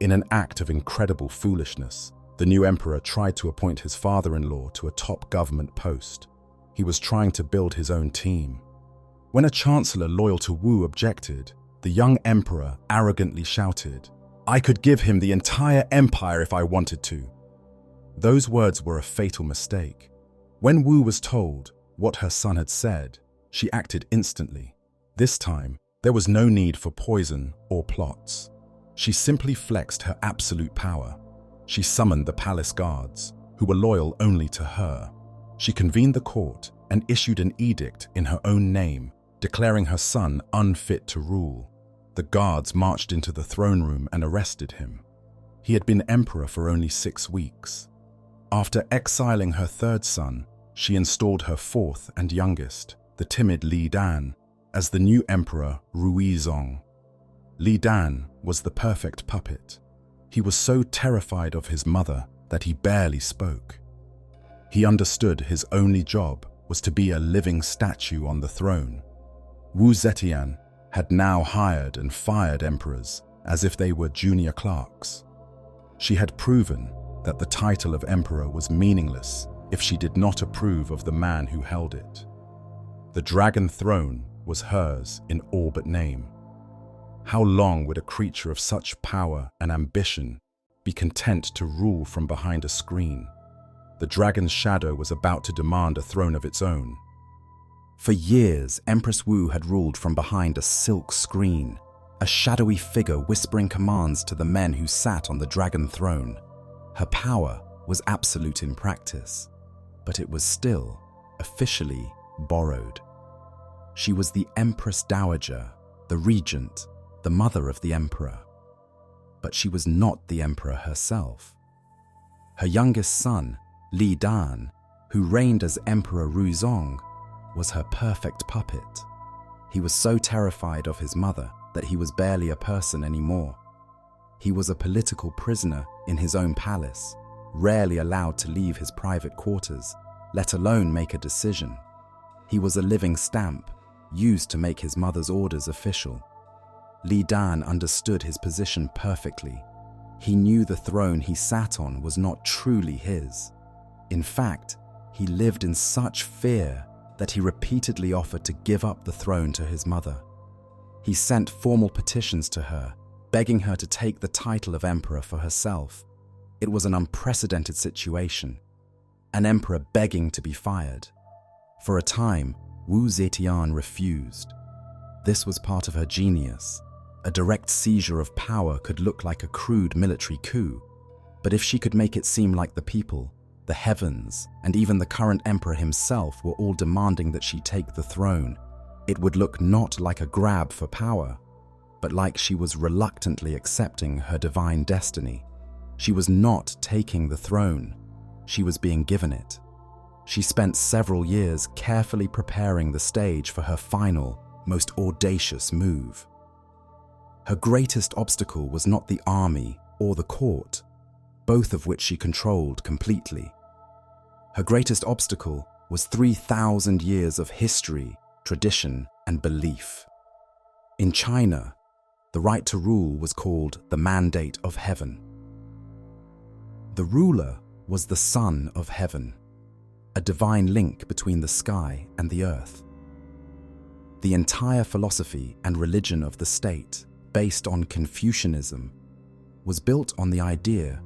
In an act of incredible foolishness, the new emperor tried to appoint his father-in-law to a top government post. He was trying to build his own team. When a chancellor loyal to Wu objected, the young emperor arrogantly shouted, "I could give him the entire empire if I wanted to." Those words were a fatal mistake. When Wu was told what her son had said, she acted instantly. This time, there was no need for poison or plots. She simply flexed her absolute power. She summoned the palace guards, who were loyal only to her. She convened the court and issued an edict in her own name, declaring her son unfit to rule. The guards marched into the throne room and arrested him. He had been emperor for only 6 weeks. After exiling her third son, she installed her fourth and youngest, the timid Li Dan, as the new emperor Ruizong. Li Dan was the perfect puppet. He was so terrified of his mother that he barely spoke. He understood his only job was to be a living statue on the throne. Wu Zetian had now hired and fired emperors as if they were junior clerks. She had proven that the title of emperor was meaningless if she did not approve of the man who held it. The dragon throne was hers in all but name. How long would a creature of such power and ambition be content to rule from behind a screen? The dragon's shadow was about to demand a throne of its own. For years, Empress Wu had ruled from behind a silk screen, a shadowy figure whispering commands to the men who sat on the dragon throne. Her power was absolute in practice, but it was still, officially, borrowed. She was the Empress Dowager, the regent, the mother of the emperor. But she was not the emperor herself. Her youngest son, Li Dan, who reigned as Emperor Ruizong, was her perfect puppet. He was so terrified of his mother that he was barely a person anymore. He was a political prisoner in his own palace, rarely allowed to leave his private quarters, let alone make a decision. He was a living stamp, used to make his mother's orders official. Li Dan understood his position perfectly. He knew the throne he sat on was not truly his. In fact, he lived in such fear that he repeatedly offered to give up the throne to his mother. He sent formal petitions to her, begging her to take the title of emperor for herself. It was an unprecedented situation, an emperor begging to be fired. For a time, Wu Zetian refused. This was part of her genius. A direct seizure of power could look like a crude military coup, but if she could make it seem like the people, the heavens, and even the current emperor himself were all demanding that she take the throne, it would look not like a grab for power, but like she was reluctantly accepting her divine destiny. She was not taking the throne, she was being given it. She spent several years carefully preparing the stage for her final, most audacious move. Her greatest obstacle was not the army or the court, both of which she controlled completely. Her greatest obstacle was 3,000 years of history, tradition, and belief. In China, the right to rule was called the mandate of heaven. The ruler was the son of heaven, a divine link between the sky and the earth. The entire philosophy and religion of the state, based on Confucianism, was built on the idea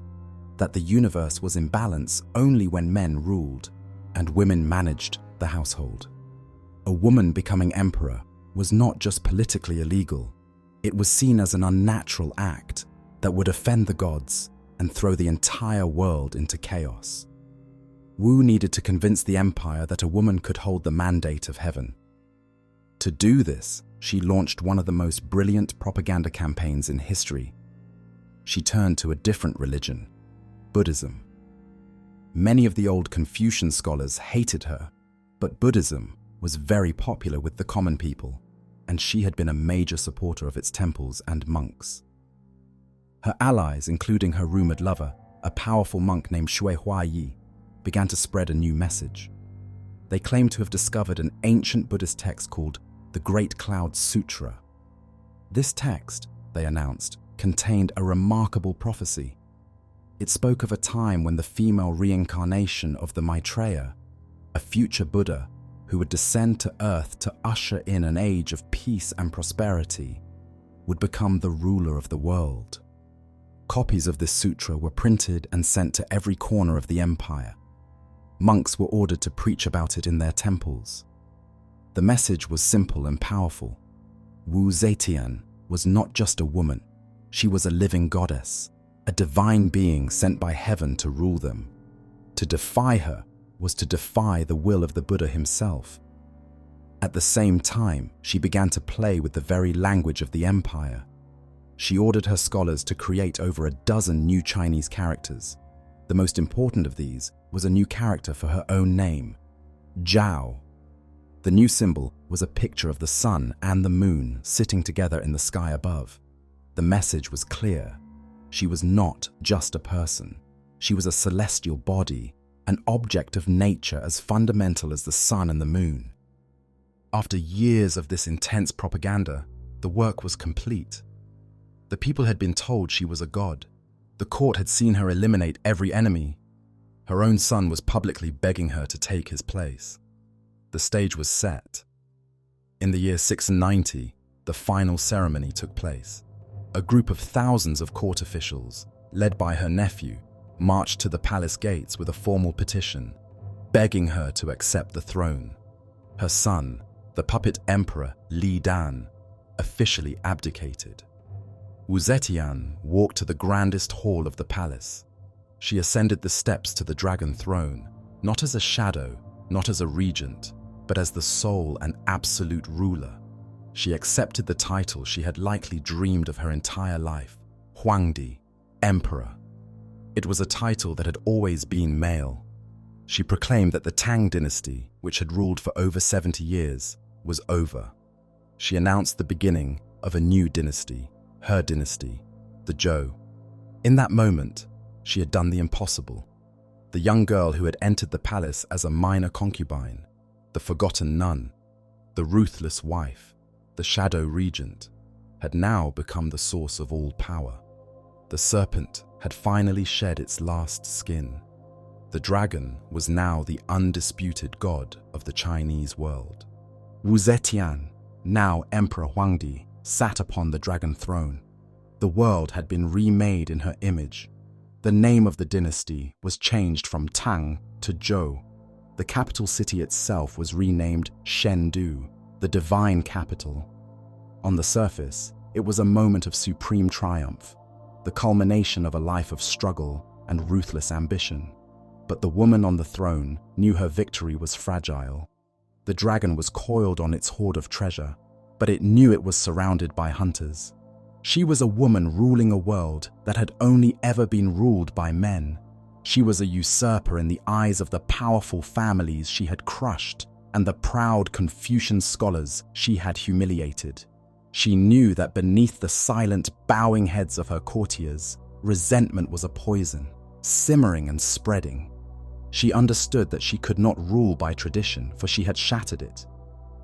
that the universe was in balance only when men ruled. and women managed the household. A woman becoming emperor was not just politically illegal, it was seen as an unnatural act that would offend the gods and throw the entire world into chaos. Wu needed to convince the empire that a woman could hold the mandate of heaven. To do this, she launched one of the most brilliant propaganda campaigns in history. She turned to a different religion, Buddhism. Many of the old Confucian scholars hated her, but Buddhism was very popular with the common people, and she had been a major supporter of its temples and monks. Her allies, including her rumored lover, a powerful monk named Shui Huayi, began to spread a new message. They claimed to have discovered an ancient Buddhist text called the Great Cloud Sutra. This text, they announced, contained a remarkable prophecy. It spoke of a time when the female reincarnation of the Maitreya, a future Buddha who would descend to earth to usher in an age of peace and prosperity, would become the ruler of the world. Copies of this sutra were printed and sent to every corner of the empire. Monks were ordered to preach about it in their temples. The message was simple and powerful. Wu Zetian was not just a woman, she was a living goddess, a divine being sent by heaven to rule them. To defy her was to defy the will of the Buddha himself. At the same time, she began to play with the very language of the empire. She ordered her scholars to create over a dozen new Chinese characters. The most important of these was a new character for her own name, Zhao. The new symbol was a picture of the sun and the moon sitting together in the sky above. The message was clear. She was not just a person. She was a celestial body, an object of nature as fundamental as the sun and the moon. After years of this intense propaganda, the work was complete. The people had been told she was a god. The court had seen her eliminate every enemy. Her own son was publicly begging her to take his place. The stage was set. In the year 690, the final ceremony took place. A group of thousands of court officials, led by her nephew, marched to the palace gates with a formal petition, begging her to accept the throne. Her son, the puppet emperor Li Dan, officially abdicated. Wu Zetian walked to the grandest hall of the palace. She ascended the steps to the dragon throne, not as a shadow, not as a regent, but as the sole and absolute ruler. She accepted the title she had likely dreamed of her entire life, Huangdi, Emperor. It was a title that had always been male. She proclaimed that the Tang Dynasty, which had ruled for over 70 years, was over. She announced the beginning of a new dynasty, her dynasty, the Zhou. In that moment, she had done the impossible. The young girl who had entered the palace as a minor concubine, the forgotten nun, the ruthless wife, the shadow regent, had now become the source of all power. The serpent had finally shed its last skin. The dragon was now the undisputed god of the Chinese world. Wu Zetian, now Emperor Huangdi, sat upon the dragon throne. The world had been remade in her image. The name of the dynasty was changed from Tang to Zhou. The capital city itself was renamed Chengdu, the divine capital. On the surface, it was a moment of supreme triumph, the culmination of a life of struggle and ruthless ambition. But the woman on the throne knew her victory was fragile. The dragon was coiled on its hoard of treasure, but it knew it was surrounded by hunters. She was a woman ruling a world that had only ever been ruled by men. She was a usurper in the eyes of the powerful families she had crushed and the proud Confucian scholars she had humiliated. She knew that beneath the silent, bowing heads of her courtiers, resentment was a poison, simmering and spreading. She understood that she could not rule by tradition, for she had shattered it.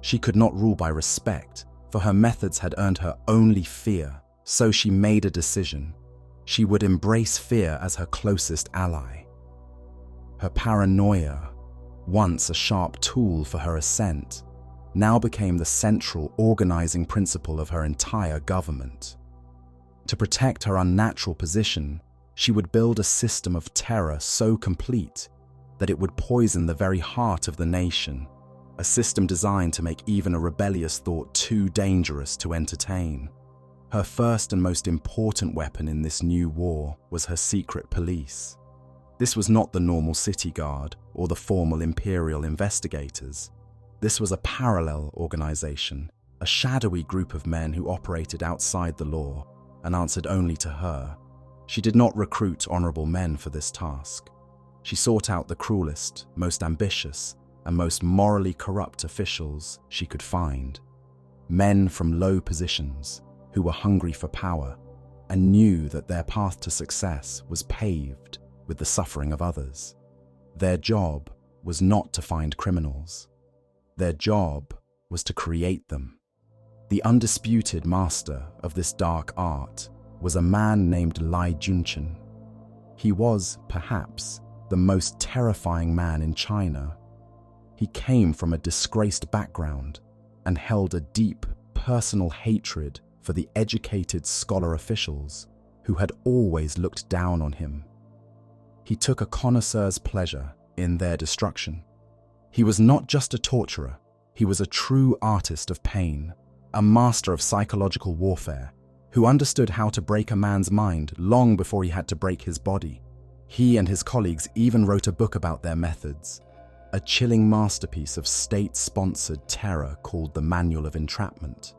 She could not rule by respect, for her methods had earned her only fear. So she made a decision. She would embrace fear as her closest ally. Her paranoia, once a sharp tool for her ascent, now became the central organizing principle of her entire government. To protect her unnatural position, she would build a system of terror so complete, that it would poison the very heart of the nation, a system designed to make even a rebellious thought too dangerous to entertain. Her first and most important weapon in this new war was her secret police. This was not the normal city guard or the formal Imperial investigators. This was a parallel organization, a shadowy group of men who operated outside the law and answered only to her. She did not recruit honorable men for this task. She sought out the cruelest, most ambitious, and most morally corrupt officials she could find. Men from low positions who were hungry for power and knew that their path to success was paved with the suffering of others. Their job was not to find criminals. Their job was to create them. The undisputed master of this dark art was a man named Lai Junchen. He was, perhaps, the most terrifying man in China. He came from a disgraced background and held a deep personal hatred for the educated scholar officials who had always looked down on him. He took a connoisseur's pleasure in their destruction. He was not just a torturer, he was a true artist of pain, a master of psychological warfare, who understood how to break a man's mind long before he had to break his body. He and his colleagues even wrote a book about their methods, a chilling masterpiece of state-sponsored terror called the Manual of Entrapment.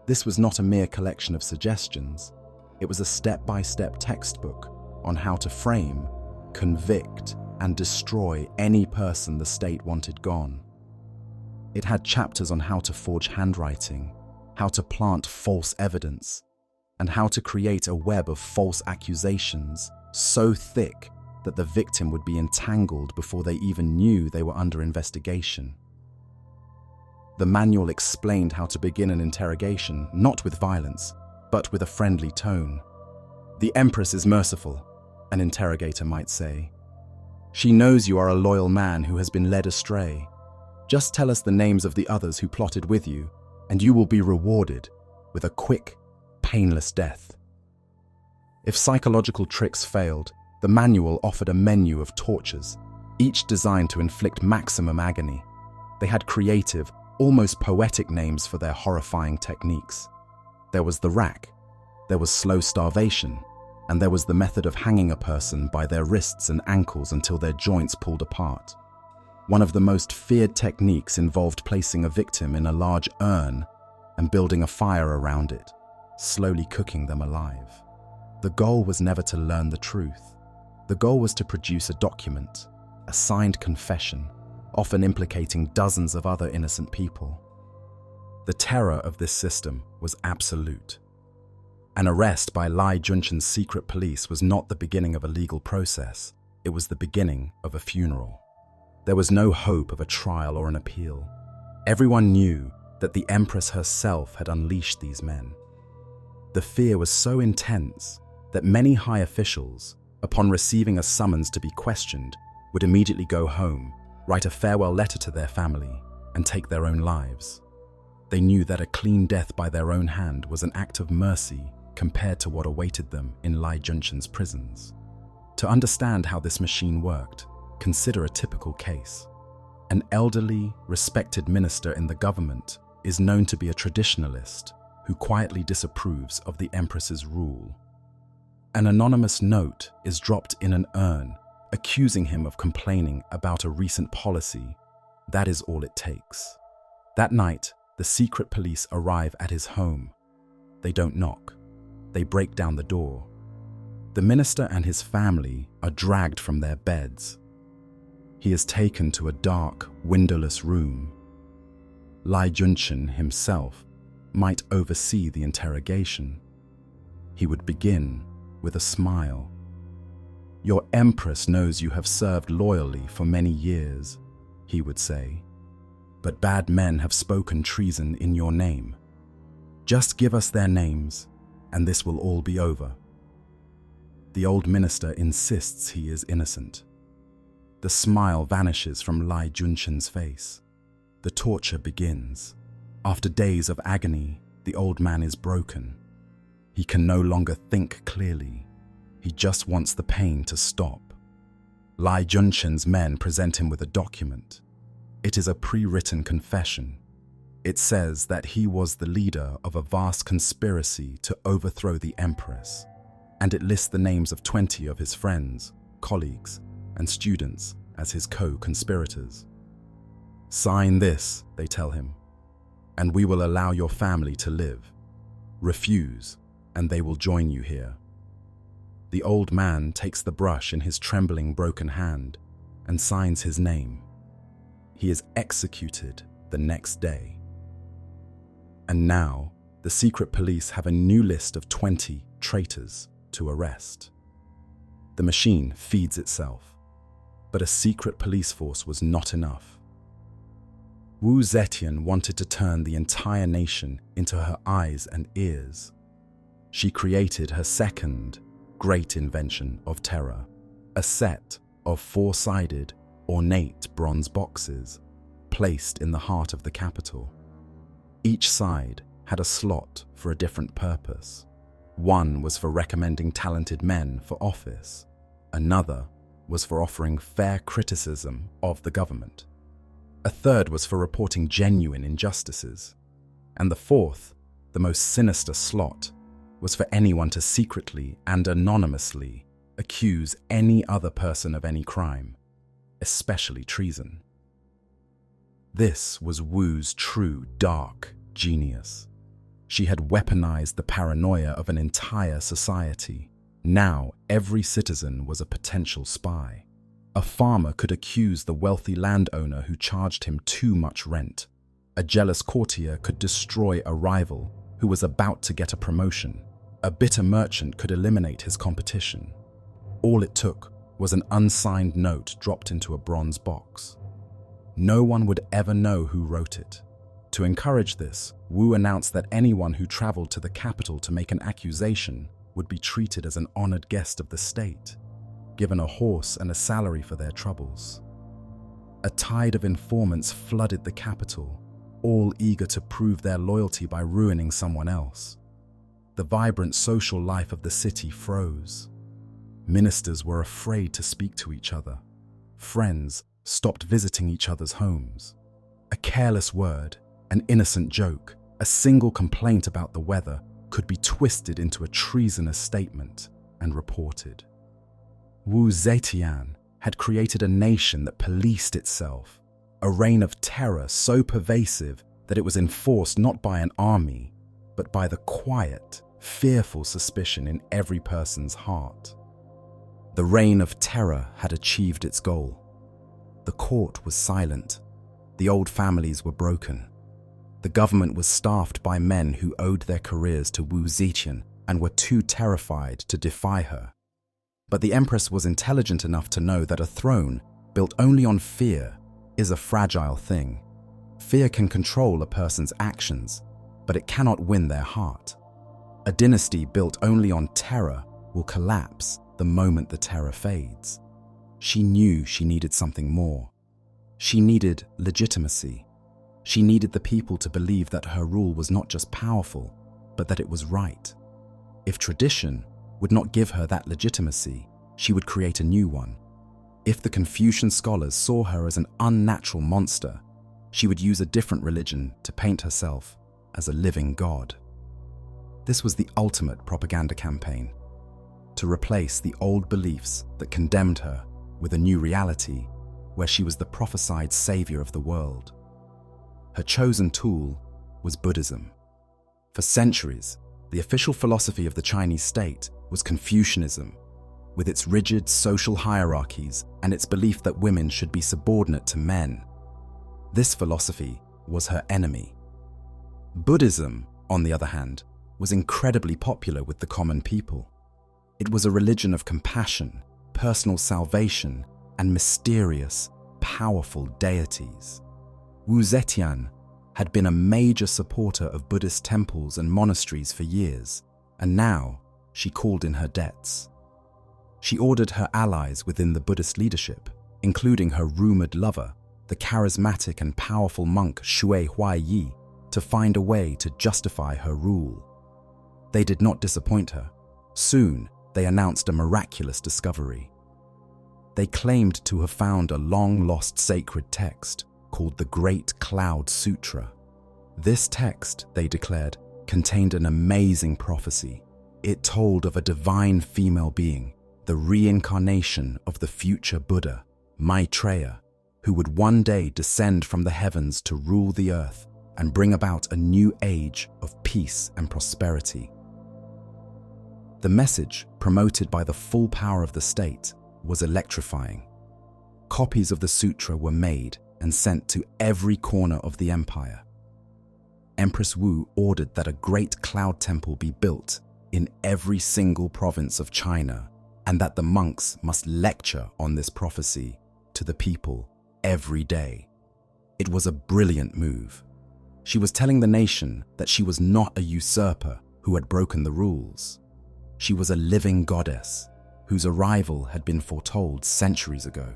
This was not a mere collection of suggestions. It was a step-by-step textbook on how to frame, convict, and destroy any person the state wanted gone. It had chapters on how to forge handwriting, how to plant false evidence, and how to create a web of false accusations so thick that the victim would be entangled before they even knew they were under investigation. The manual explained how to begin an interrogation, not with violence, but with a friendly tone. "The Empress is merciful," an interrogator might say. "She knows you are a loyal man who has been led astray. Just tell us the names of the others who plotted with you, and you will be rewarded with a quick, painless death." If psychological tricks failed, the manual offered a menu of tortures, each designed to inflict maximum agony. They had creative, almost poetic names for their horrifying techniques. There was the rack, there was slow starvation, and there was the method of hanging a person by their wrists and ankles until their joints pulled apart. One of the most feared techniques involved placing a victim in a large urn and building a fire around it, slowly cooking them alive. The goal was never to learn the truth. The goal was to produce a document, a signed confession, often implicating dozens of other innocent people. The terror of this system was absolute. An arrest by Lai Junchen's secret police was not the beginning of a legal process, it was the beginning of a funeral. There was no hope of a trial or an appeal. Everyone knew that the Empress herself had unleashed these men. The fear was so intense that many high officials, upon receiving a summons to be questioned, would immediately go home, write a farewell letter to their family, and take their own lives. They knew that a clean death by their own hand was an act of mercy compared to what awaited them in Lai Junchen's prisons. To understand how this machine worked, consider a typical case. An elderly, respected minister in the government is known to be a traditionalist who quietly disapproves of the Empress's rule. An anonymous note is dropped in an urn, accusing him of complaining about a recent policy. That is all it takes. That night, the secret police arrive at his home. They don't knock. They break down the door. The minister and his family are dragged from their beds. He is taken to a dark, windowless room. Lai Junchen himself might oversee the interrogation. He would begin with a smile. "Your Empress knows you have served loyally for many years," he would say. "But bad men have spoken treason in your name. Just give us their names, and this will all be over." The old minister insists he is innocent. The smile vanishes from Lai Junchen's face. The torture begins. After days of agony, the old man is broken. He can no longer think clearly. He just wants the pain to stop. Lai Junchen's men present him with a document. It is a pre-written confession. It says that he was the leader of a vast conspiracy to overthrow the Empress, and it lists the names of 20 of his friends, colleagues, and students as his co-conspirators. "Sign this," they tell him, "and we will allow your family to live. Refuse, and they will join you here." The old man takes the brush in his trembling, broken hand and signs his name. He is executed the next day. And now, the secret police have a new list of 20 traitors to arrest. The machine feeds itself, but a secret police force was not enough. Wu Zetian wanted to turn the entire nation into her eyes and ears. She created her second great invention of terror, a set of four-sided, ornate bronze boxes placed in the heart of the capital. Each side had a slot for a different purpose. One was for recommending talented men for office. Another was for offering fair criticism of the government. A third was for reporting genuine injustices. And the fourth, the most sinister slot, was for anyone to secretly and anonymously accuse any other person of any crime, especially treason. This was Wu's true dark genius. She had weaponized the paranoia of an entire society. Now every citizen was a potential spy. A farmer could accuse the wealthy landowner who charged him too much rent. A jealous courtier could destroy a rival who was about to get a promotion. A bitter merchant could eliminate his competition. All it took was an unsigned note dropped into a bronze box. No one would ever know who wrote it. To encourage this, Wu announced that anyone who traveled to the capital to make an accusation would be treated as an honored guest of the state, given a horse and a salary for their troubles. A tide of informants flooded the capital, all eager to prove their loyalty by ruining someone else. The vibrant social life of the city froze. Ministers were afraid to speak to each other. Friends stopped visiting each other's homes. A careless word, an innocent joke, a single complaint about the weather could be twisted into a treasonous statement and reported. Wu Zetian had created a nation that policed itself, a reign of terror so pervasive that it was enforced not by an army, but by the quiet, fearful suspicion in every person's heart. The reign of terror had achieved its goal. The court was silent. The old families were broken. The government was staffed by men who owed their careers to Wu Zetian and were too terrified to defy her. But the Empress was intelligent enough to know that a throne built only on fear is a fragile thing. Fear can control a person's actions, but it cannot win their heart. A dynasty built only on terror will collapse the moment the terror fades. She knew she needed something more. She needed legitimacy. She needed the people to believe that her rule was not just powerful, but that it was right. If tradition would not give her that legitimacy, she would create a new one. If the Confucian scholars saw her as an unnatural monster, she would use a different religion to paint herself as a living god. This was the ultimate propaganda campaign, to replace the old beliefs that condemned her with a new reality where she was the prophesied savior of the world. Her chosen tool was Buddhism. For centuries, the official philosophy of the Chinese state was Confucianism, with its rigid social hierarchies and its belief that women should be subordinate to men. This philosophy was her enemy. Buddhism, on the other hand, was incredibly popular with the common people. It was a religion of compassion, personal salvation, and mysterious, powerful deities. Wu Zetian had been a major supporter of Buddhist temples and monasteries for years, and now she called in her debts. She ordered her allies within the Buddhist leadership, including her rumored lover, the charismatic and powerful monk Shui Huaiyi, to find a way to justify her rule. They did not disappoint her. Soon, they announced a miraculous discovery. They claimed to have found a long-lost sacred text called the Great Cloud Sutra. This text, they declared, contained an amazing prophecy. It told of a divine female being, the reincarnation of the future Buddha, Maitreya, who would one day descend from the heavens to rule the earth and bring about a new age of peace and prosperity. The message, promoted by the full power of the state, was electrifying. Copies of the sutra were made and sent to every corner of the empire. Empress Wu ordered that a great cloud temple be built in every single province of China, and that the monks must lecture on this prophecy to the people every day. It was a brilliant move. She was telling the nation that she was not a usurper who had broken the rules. She was a living goddess whose arrival had been foretold centuries ago.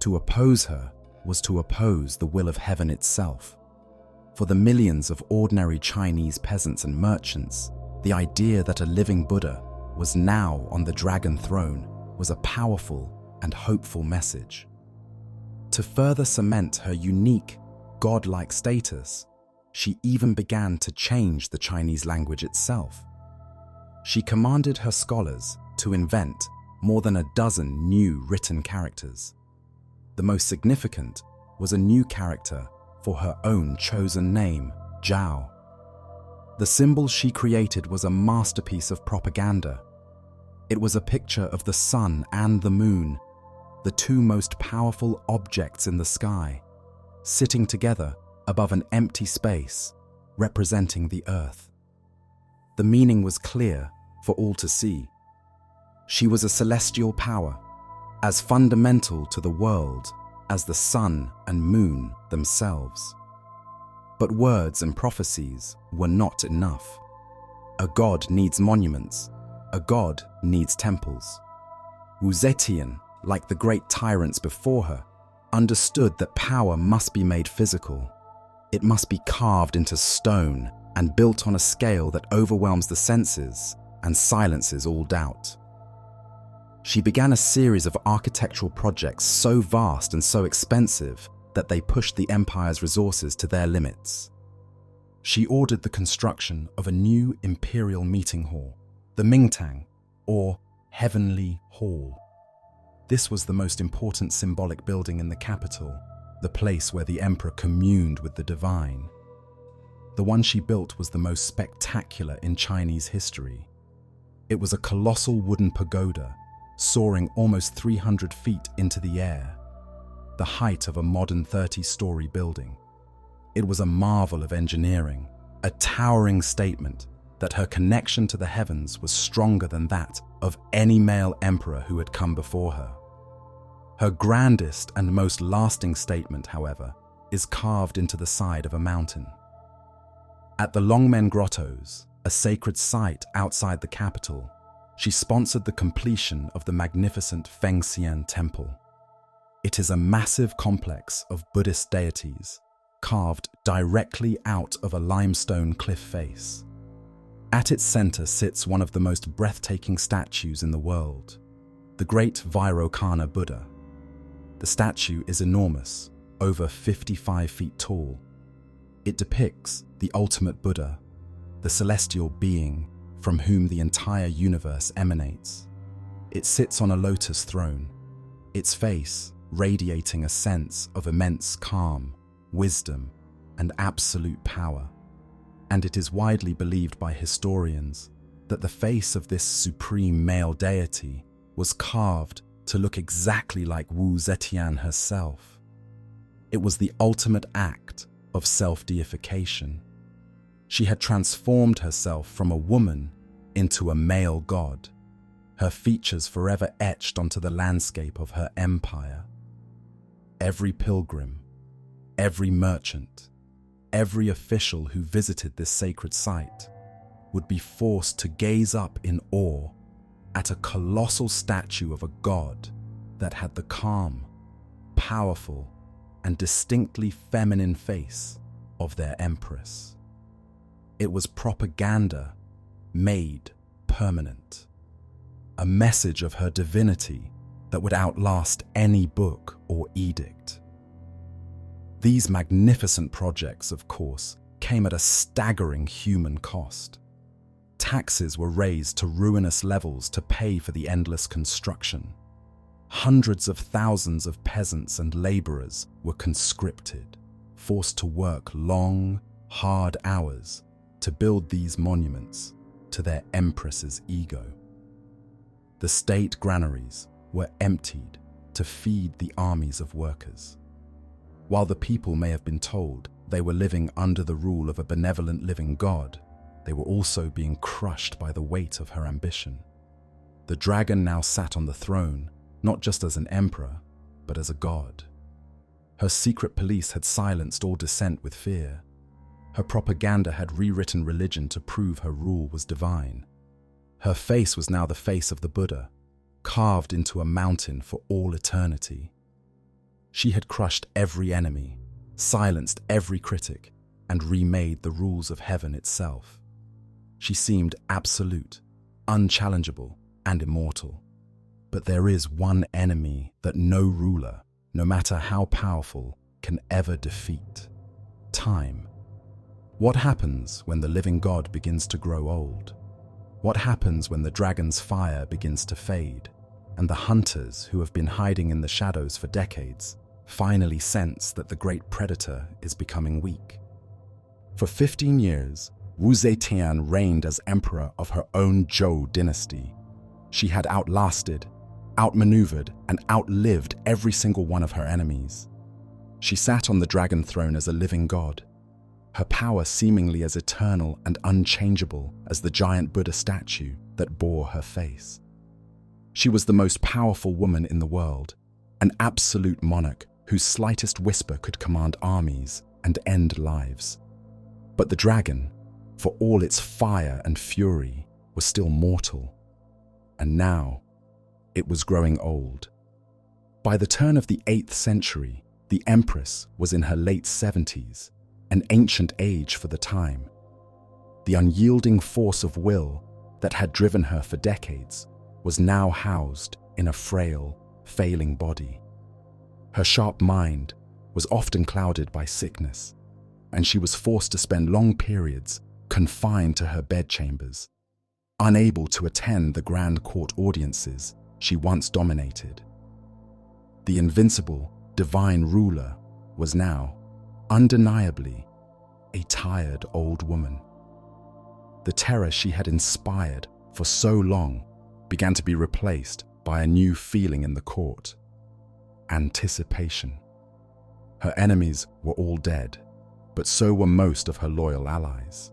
To oppose her was to oppose the will of heaven itself. For the millions of ordinary Chinese peasants and merchants, the idea that a living Buddha was now on the dragon throne was a powerful and hopeful message. To further cement her unique, godlike status, she even began to change the Chinese language itself. She commanded her scholars to invent more than a dozen new written characters. The most significant was a new character for her own chosen name, Zhao. The symbol she created was a masterpiece of propaganda. It was a picture of the sun and the moon, the two most powerful objects in the sky, sitting together above an empty space, representing the earth. The meaning was clear for all to see. She was a celestial power, as fundamental to the world as the sun and moon themselves. But words and prophecies were not enough. A god needs monuments. A god needs temples. Wu Zetian, like the great tyrants before her, understood that power must be made physical. It must be carved into stone and built on a scale that overwhelms the senses and silences all doubt. She began a series of architectural projects so vast and so expensive that they pushed the empire's resources to their limits. She ordered the construction of a new imperial meeting hall, the Mingtang, or Heavenly Hall. This was the most important symbolic building in the capital, the place where the emperor communed with the divine. The one she built was the most spectacular in Chinese history. It was a colossal wooden pagoda, soaring almost 300 feet into the air, the height of a modern 30-story building. It was a marvel of engineering, a towering statement that her connection to the heavens was stronger than that of any male emperor who had come before her. Her grandest and most lasting statement, however, is carved into the side of a mountain. At the Longmen Grottos, a sacred site outside the capital, she sponsored the completion of the magnificent Fengxian Temple. It is a massive complex of Buddhist deities, carved directly out of a limestone cliff face. At its center sits one of the most breathtaking statues in the world, the great Vairocana Buddha. The statue is enormous, over 55 feet tall. It depicts the ultimate Buddha, the celestial being from whom the entire universe emanates. It sits on a lotus throne, its face radiating a sense of immense calm, wisdom, and absolute power. And it is widely believed by historians that the face of this supreme male deity was carved to look exactly like Wu Zetian herself. It was the ultimate act of self-deification. She had transformed herself from a woman into a male god, her features forever etched onto the landscape of her empire. Every pilgrim, every merchant, every official who visited this sacred site would be forced to gaze up in awe at a colossal statue of a god that had the calm, powerful, and distinctly feminine face of their empress. It was propaganda made permanent, a message of her divinity that would outlast any book or edict. These magnificent projects, of course, came at a staggering human cost. Taxes were raised to ruinous levels to pay for the endless construction. Hundreds of thousands of peasants and laborers were conscripted, forced to work long, hard hours to build these monuments to their Empress's ego. The state granaries were emptied to feed the armies of workers. While the people may have been told they were living under the rule of a benevolent living god, they were also being crushed by the weight of her ambition. The dragon now sat on the throne, not just as an emperor, but as a god. Her secret police had silenced all dissent with fear. Her propaganda had rewritten religion to prove her rule was divine. Her face was now the face of the Buddha, carved into a mountain for all eternity. She had crushed every enemy, silenced every critic, and remade the rules of heaven itself. She seemed absolute, unchallengeable, and immortal. But there is one enemy that no ruler, no matter how powerful, can ever defeat: time. What happens when the living god begins to grow old? What happens when the dragon's fire begins to fade, and the hunters who have been hiding in the shadows for decades finally sense that the great predator is becoming weak? For 15 years, Wu Zetian reigned as emperor of her own Zhou dynasty. She had outlasted, outmaneuvered, and outlived every single one of her enemies. She sat on the dragon throne as a living god, her power seemingly as eternal and unchangeable as the giant Buddha statue that bore her face. She was the most powerful woman in the world, an absolute monarch whose slightest whisper could command armies and end lives. But the dragon, for all its fire and fury, was still mortal. And now, it was growing old. By the turn of the 8th century, the Empress was in her late 70s, an ancient age for the time. The unyielding force of will that had driven her for decades was now housed in a frail, failing body. Her sharp mind was often clouded by sickness, and she was forced to spend long periods confined to her bedchambers, unable to attend the grand court audiences she once dominated. The invincible, divine ruler was now, undeniably, a tired old woman. The terror she had inspired for so long began to be replaced by a new feeling in the court: anticipation. Her enemies were all dead, but so were most of her loyal allies.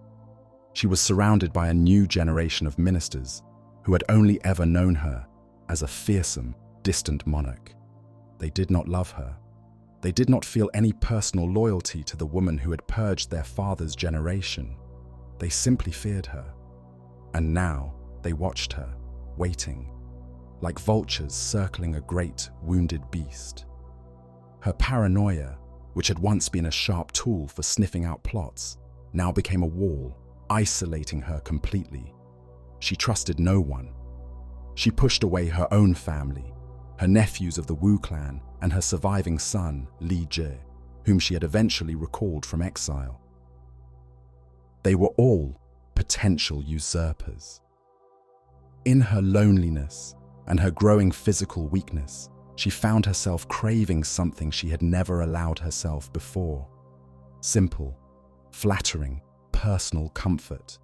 She was surrounded by a new generation of ministers who had only ever known her as a fearsome, distant monarch. They did not love her. They did not feel any personal loyalty to the woman who had purged their father's generation. They simply feared her. And now they watched her, waiting, like vultures circling a great, wounded beast. Her paranoia, which had once been a sharp tool for sniffing out plots, now became a wall, isolating her completely. She trusted no one. She pushed away her own family, her nephews of the Wu clan, and her surviving son, Li Jie, whom she had eventually recalled from exile. They were all potential usurpers. In her loneliness and her growing physical weakness, she found herself craving something she had never allowed herself before: simple, flattering, personal comfort.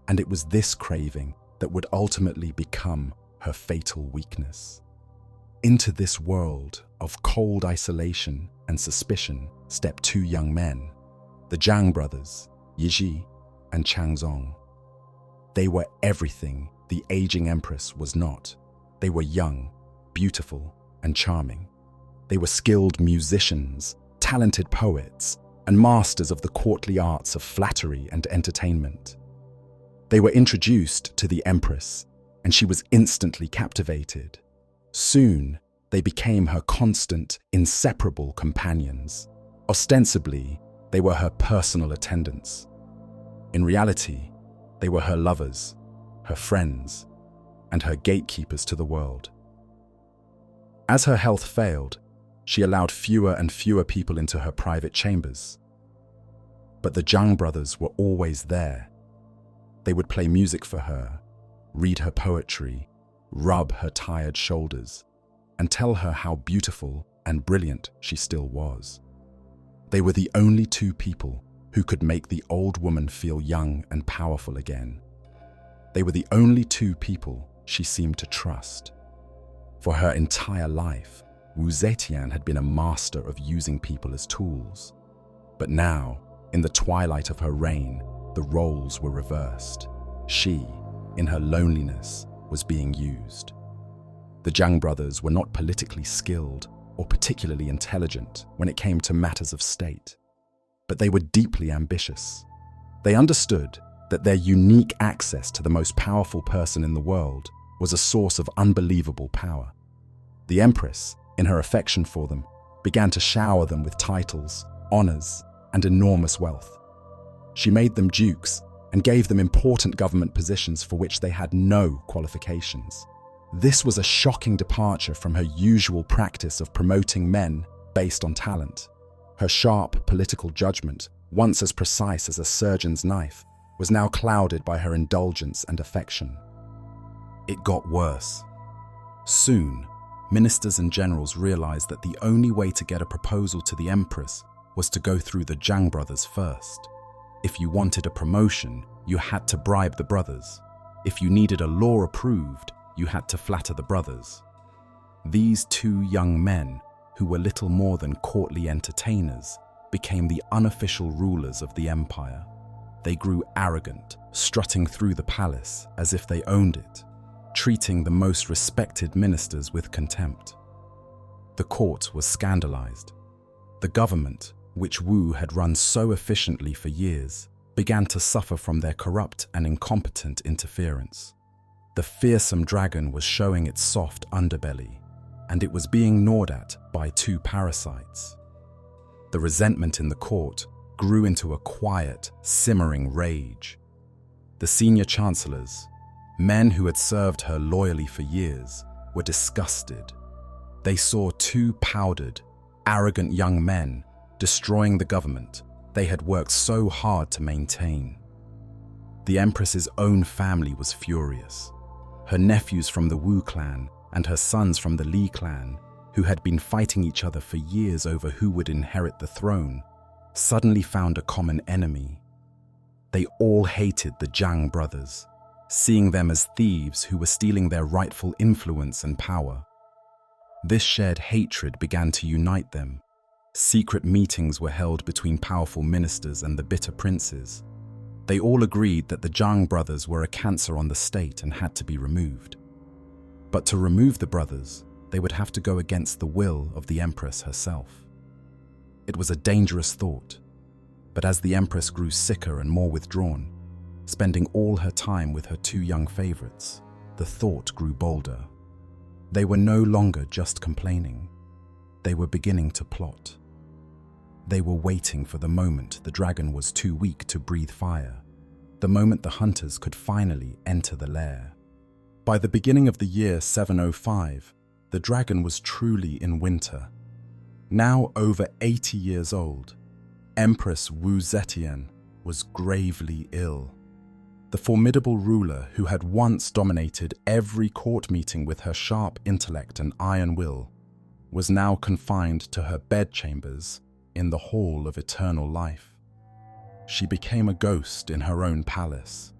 And it was this craving that would ultimately become her fatal weakness. Into this world of cold isolation and suspicion stepped two young men, the Zhang brothers, Yizhi and Changzong. They were everything the aging empress was not. They were young, beautiful, and charming. They were skilled musicians, talented poets, and masters of the courtly arts of flattery and entertainment. They were introduced to the Empress, and she was instantly captivated. Soon, they became her constant, inseparable companions. Ostensibly, they were her personal attendants. In reality, they were her lovers, her friends, and her gatekeepers to the world. As her health failed, she allowed fewer and fewer people into her private chambers. But the Zhang brothers were always there. They would play music for her, read her poetry, rub her tired shoulders, and tell her how beautiful and brilliant she still was. They were the only two people who could make the old woman feel young and powerful again. They were the only two people she seemed to trust. For her entire life, Wu Zetian had been a master of using people as tools. But now, in the twilight of her reign, the roles were reversed. She, in her loneliness, was being used. The Zhang brothers were not politically skilled or particularly intelligent when it came to matters of state, but they were deeply ambitious. They understood that their unique access to the most powerful person in the world was a source of unbelievable power. The Empress, in her affection for them, began to shower them with titles, honors, and enormous wealth. She made them dukes and gave them important government positions for which they had no qualifications. This was a shocking departure from her usual practice of promoting men based on talent. Her sharp political judgment, once as precise as a surgeon's knife, was now clouded by her indulgence and affection. It got worse. Soon, ministers and generals realized that the only way to get a proposal to the Empress was to go through the Zhang brothers first. If you wanted a promotion, you had to bribe the brothers. If you needed a law approved, you had to flatter the brothers. These two young men, who were little more than courtly entertainers, became the unofficial rulers of the empire. They grew arrogant, strutting through the palace as if they owned it, treating the most respected ministers with contempt. The court was scandalized. The government, which Wu had run so efficiently for years, began to suffer from their corrupt and incompetent interference. The fearsome dragon was showing its soft underbelly, and it was being gnawed at by two parasites. The resentment in the court grew into a quiet, simmering rage. The senior chancellors, men who had served her loyally for years, were disgusted. They saw two powdered, arrogant young men destroying the government they had worked so hard to maintain. The Empress's own family was furious. Her nephews from the Wu clan and her sons from the Li clan, who had been fighting each other for years over who would inherit the throne, suddenly found a common enemy. They all hated the Zhang brothers, seeing them as thieves who were stealing their rightful influence and power. This shared hatred began to unite them. Secret meetings were held between powerful ministers and the bitter princes. They all agreed that the Zhang brothers were a cancer on the state and had to be removed. But to remove the brothers, they would have to go against the will of the Empress herself. It was a dangerous thought, but as the Empress grew sicker and more withdrawn, spending all her time with her two young favorites, the thought grew bolder. They were no longer just complaining. They were beginning to plot. They were waiting for the moment the dragon was too weak to breathe fire, the moment the hunters could finally enter the lair. By the beginning of the year 705, the dragon was truly in winter. Now over 80 years old, Empress Wu Zetian was gravely ill. The formidable ruler who had once dominated every court meeting with her sharp intellect and iron will was now confined to her bedchambers in the Hall of Eternal Life. She became a ghost in her own palace.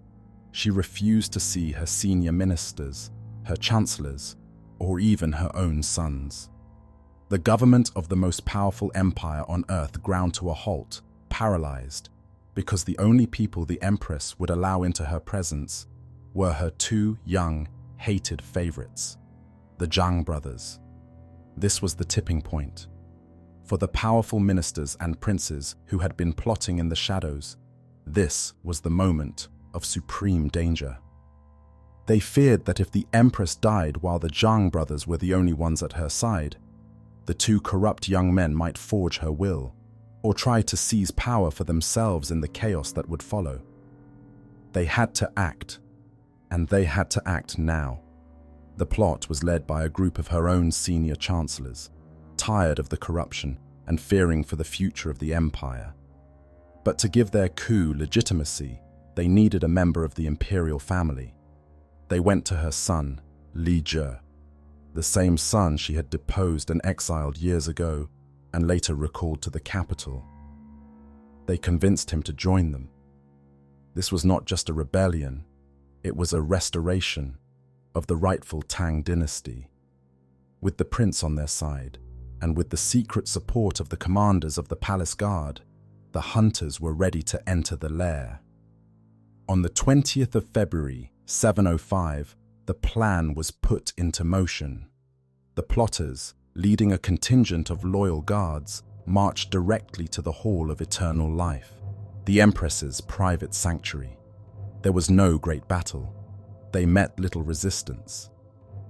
She refused to see her senior ministers, her chancellors, or even her own sons. The government of the most powerful empire on earth ground to a halt, paralyzed, because the only people the Empress would allow into her presence were her two young, hated favorites, the Zhang brothers. This was the tipping point. For the powerful ministers and princes who had been plotting in the shadows, this was the moment of supreme danger. They feared that if the Empress died while the Zhang brothers were the only ones at her side, the two corrupt young men might forge her will, or try to seize power for themselves in the chaos that would follow. They had to act, and they had to act now. The plot was led by a group of her own senior chancellors, tired of the corruption and fearing for the future of the empire. But to give their coup legitimacy, they needed a member of the imperial family. They went to her son, Li Jie, the same son she had deposed and exiled years ago and later recalled to the capital. They convinced him to join them. This was not just a rebellion, it was a restoration of the rightful Tang dynasty. With the prince on their side, and with the secret support of the commanders of the palace guard, the hunters were ready to enter the lair. On the 20th of February, 705, the plan was put into motion. The plotters, leading a contingent of loyal guards, marched directly to the Hall of Eternal Life, the Empress's private sanctuary. There was no great battle. They met little resistance.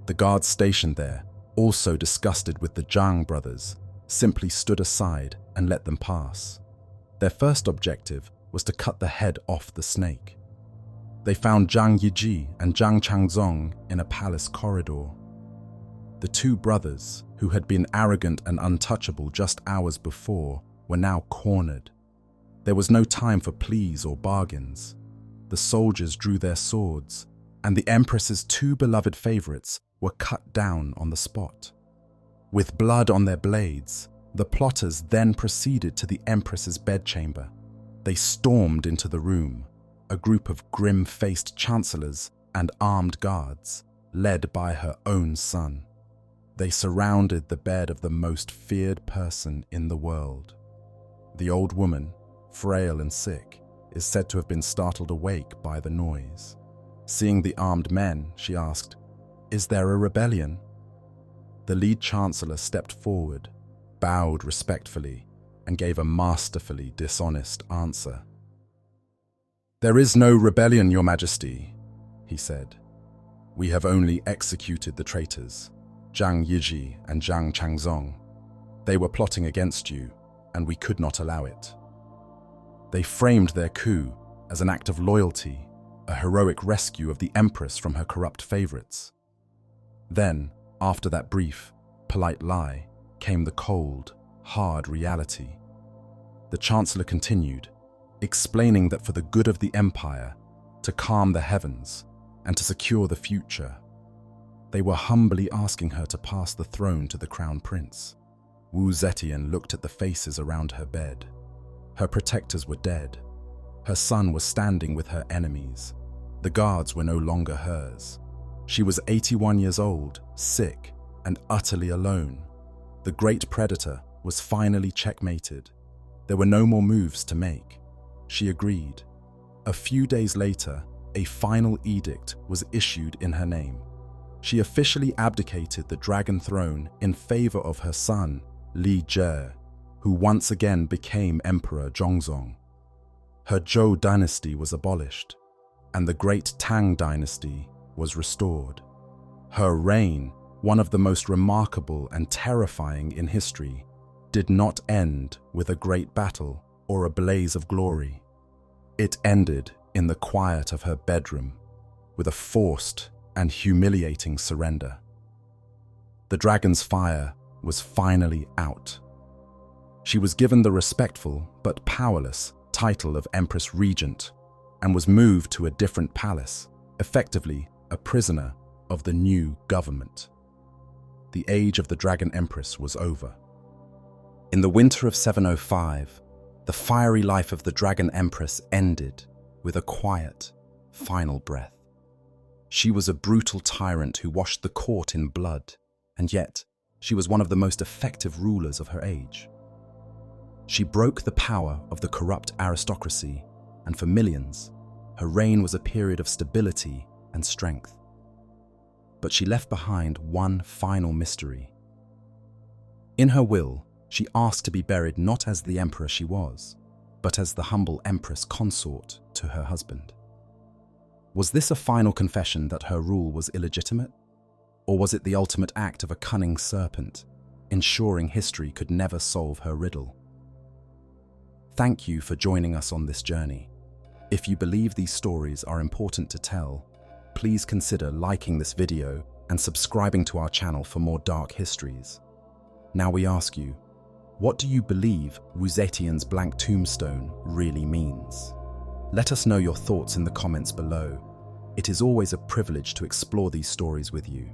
The guards stationed there, also disgusted with the Zhang brothers, simply stood aside and let them pass. Their first objective was to cut the head off the snake. They found Zhang Yiji and Zhang Changzong in a palace corridor. The two brothers, who had been arrogant and untouchable just hours before, were now cornered. There was no time for pleas or bargains. The soldiers drew their swords, and the Empress's two beloved favorites were cut down on the spot. With blood on their blades, the plotters then proceeded to the Empress's bedchamber. They stormed into the room, a group of grim-faced chancellors and armed guards, led by her own son. They surrounded the bed of the most feared person in the world. The old woman, frail and sick, is said to have been startled awake by the noise. Seeing the armed men, she asked, "Is there a rebellion?" The lead chancellor stepped forward, bowed respectfully, and gave a masterfully dishonest answer. "There is no rebellion, Your Majesty," he said. "We have only executed the traitors, Zhang Yiji and Zhang Changzong. They were plotting against you, and we could not allow it. They framed their coup as an act of loyalty, a heroic rescue of the Empress from her corrupt favorites." Then, after that brief, polite lie, came the cold, hard reality. The Chancellor continued, explaining that for the good of the Empire, to calm the heavens, and to secure the future, they were humbly asking her to pass the throne to the Crown Prince. Wu Zetian looked at the faces around her bed. Her protectors were dead. Her son was standing with her enemies. The guards were no longer hers. She was 81 years old, sick, and utterly alone. The great predator was finally checkmated. There were no more moves to make. She agreed. A few days later, a final edict was issued in her name. She officially abdicated the dragon throne in favor of her son, Li Jie, who once again became Emperor Zhongzong. Her Zhou dynasty was abolished, and the great Tang dynasty was restored. Her reign, one of the most remarkable and terrifying in history, did not end with a great battle or a blaze of glory. It ended in the quiet of her bedroom, with a forced and humiliating surrender. The dragon's fire was finally out. She was given the respectful but powerless title of Empress Regent and was moved to a different palace, effectively a prisoner of the new government. The age of the Dragon Empress was over. In the winter of 705, the fiery life of the Dragon Empress ended with a quiet, final breath. She was a brutal tyrant who washed the court in blood, and yet she was one of the most effective rulers of her age. She broke the power of the corrupt aristocracy, and for millions, her reign was a period of stability and strength. But she left behind one final mystery. In her will, she asked to be buried not as the emperor she was, but as the humble empress consort to her husband. Was this a final confession that her rule was illegitimate? Or was it the ultimate act of a cunning serpent, ensuring history could never solve her riddle? Thank you for joining us on this journey. If you believe these stories are important to tell, please consider liking this video and subscribing to our channel for more dark histories. Now we ask you, what do you believe Wu Zetian's blank tombstone really means? Let us know your thoughts in the comments below. It is always a privilege to explore these stories with you.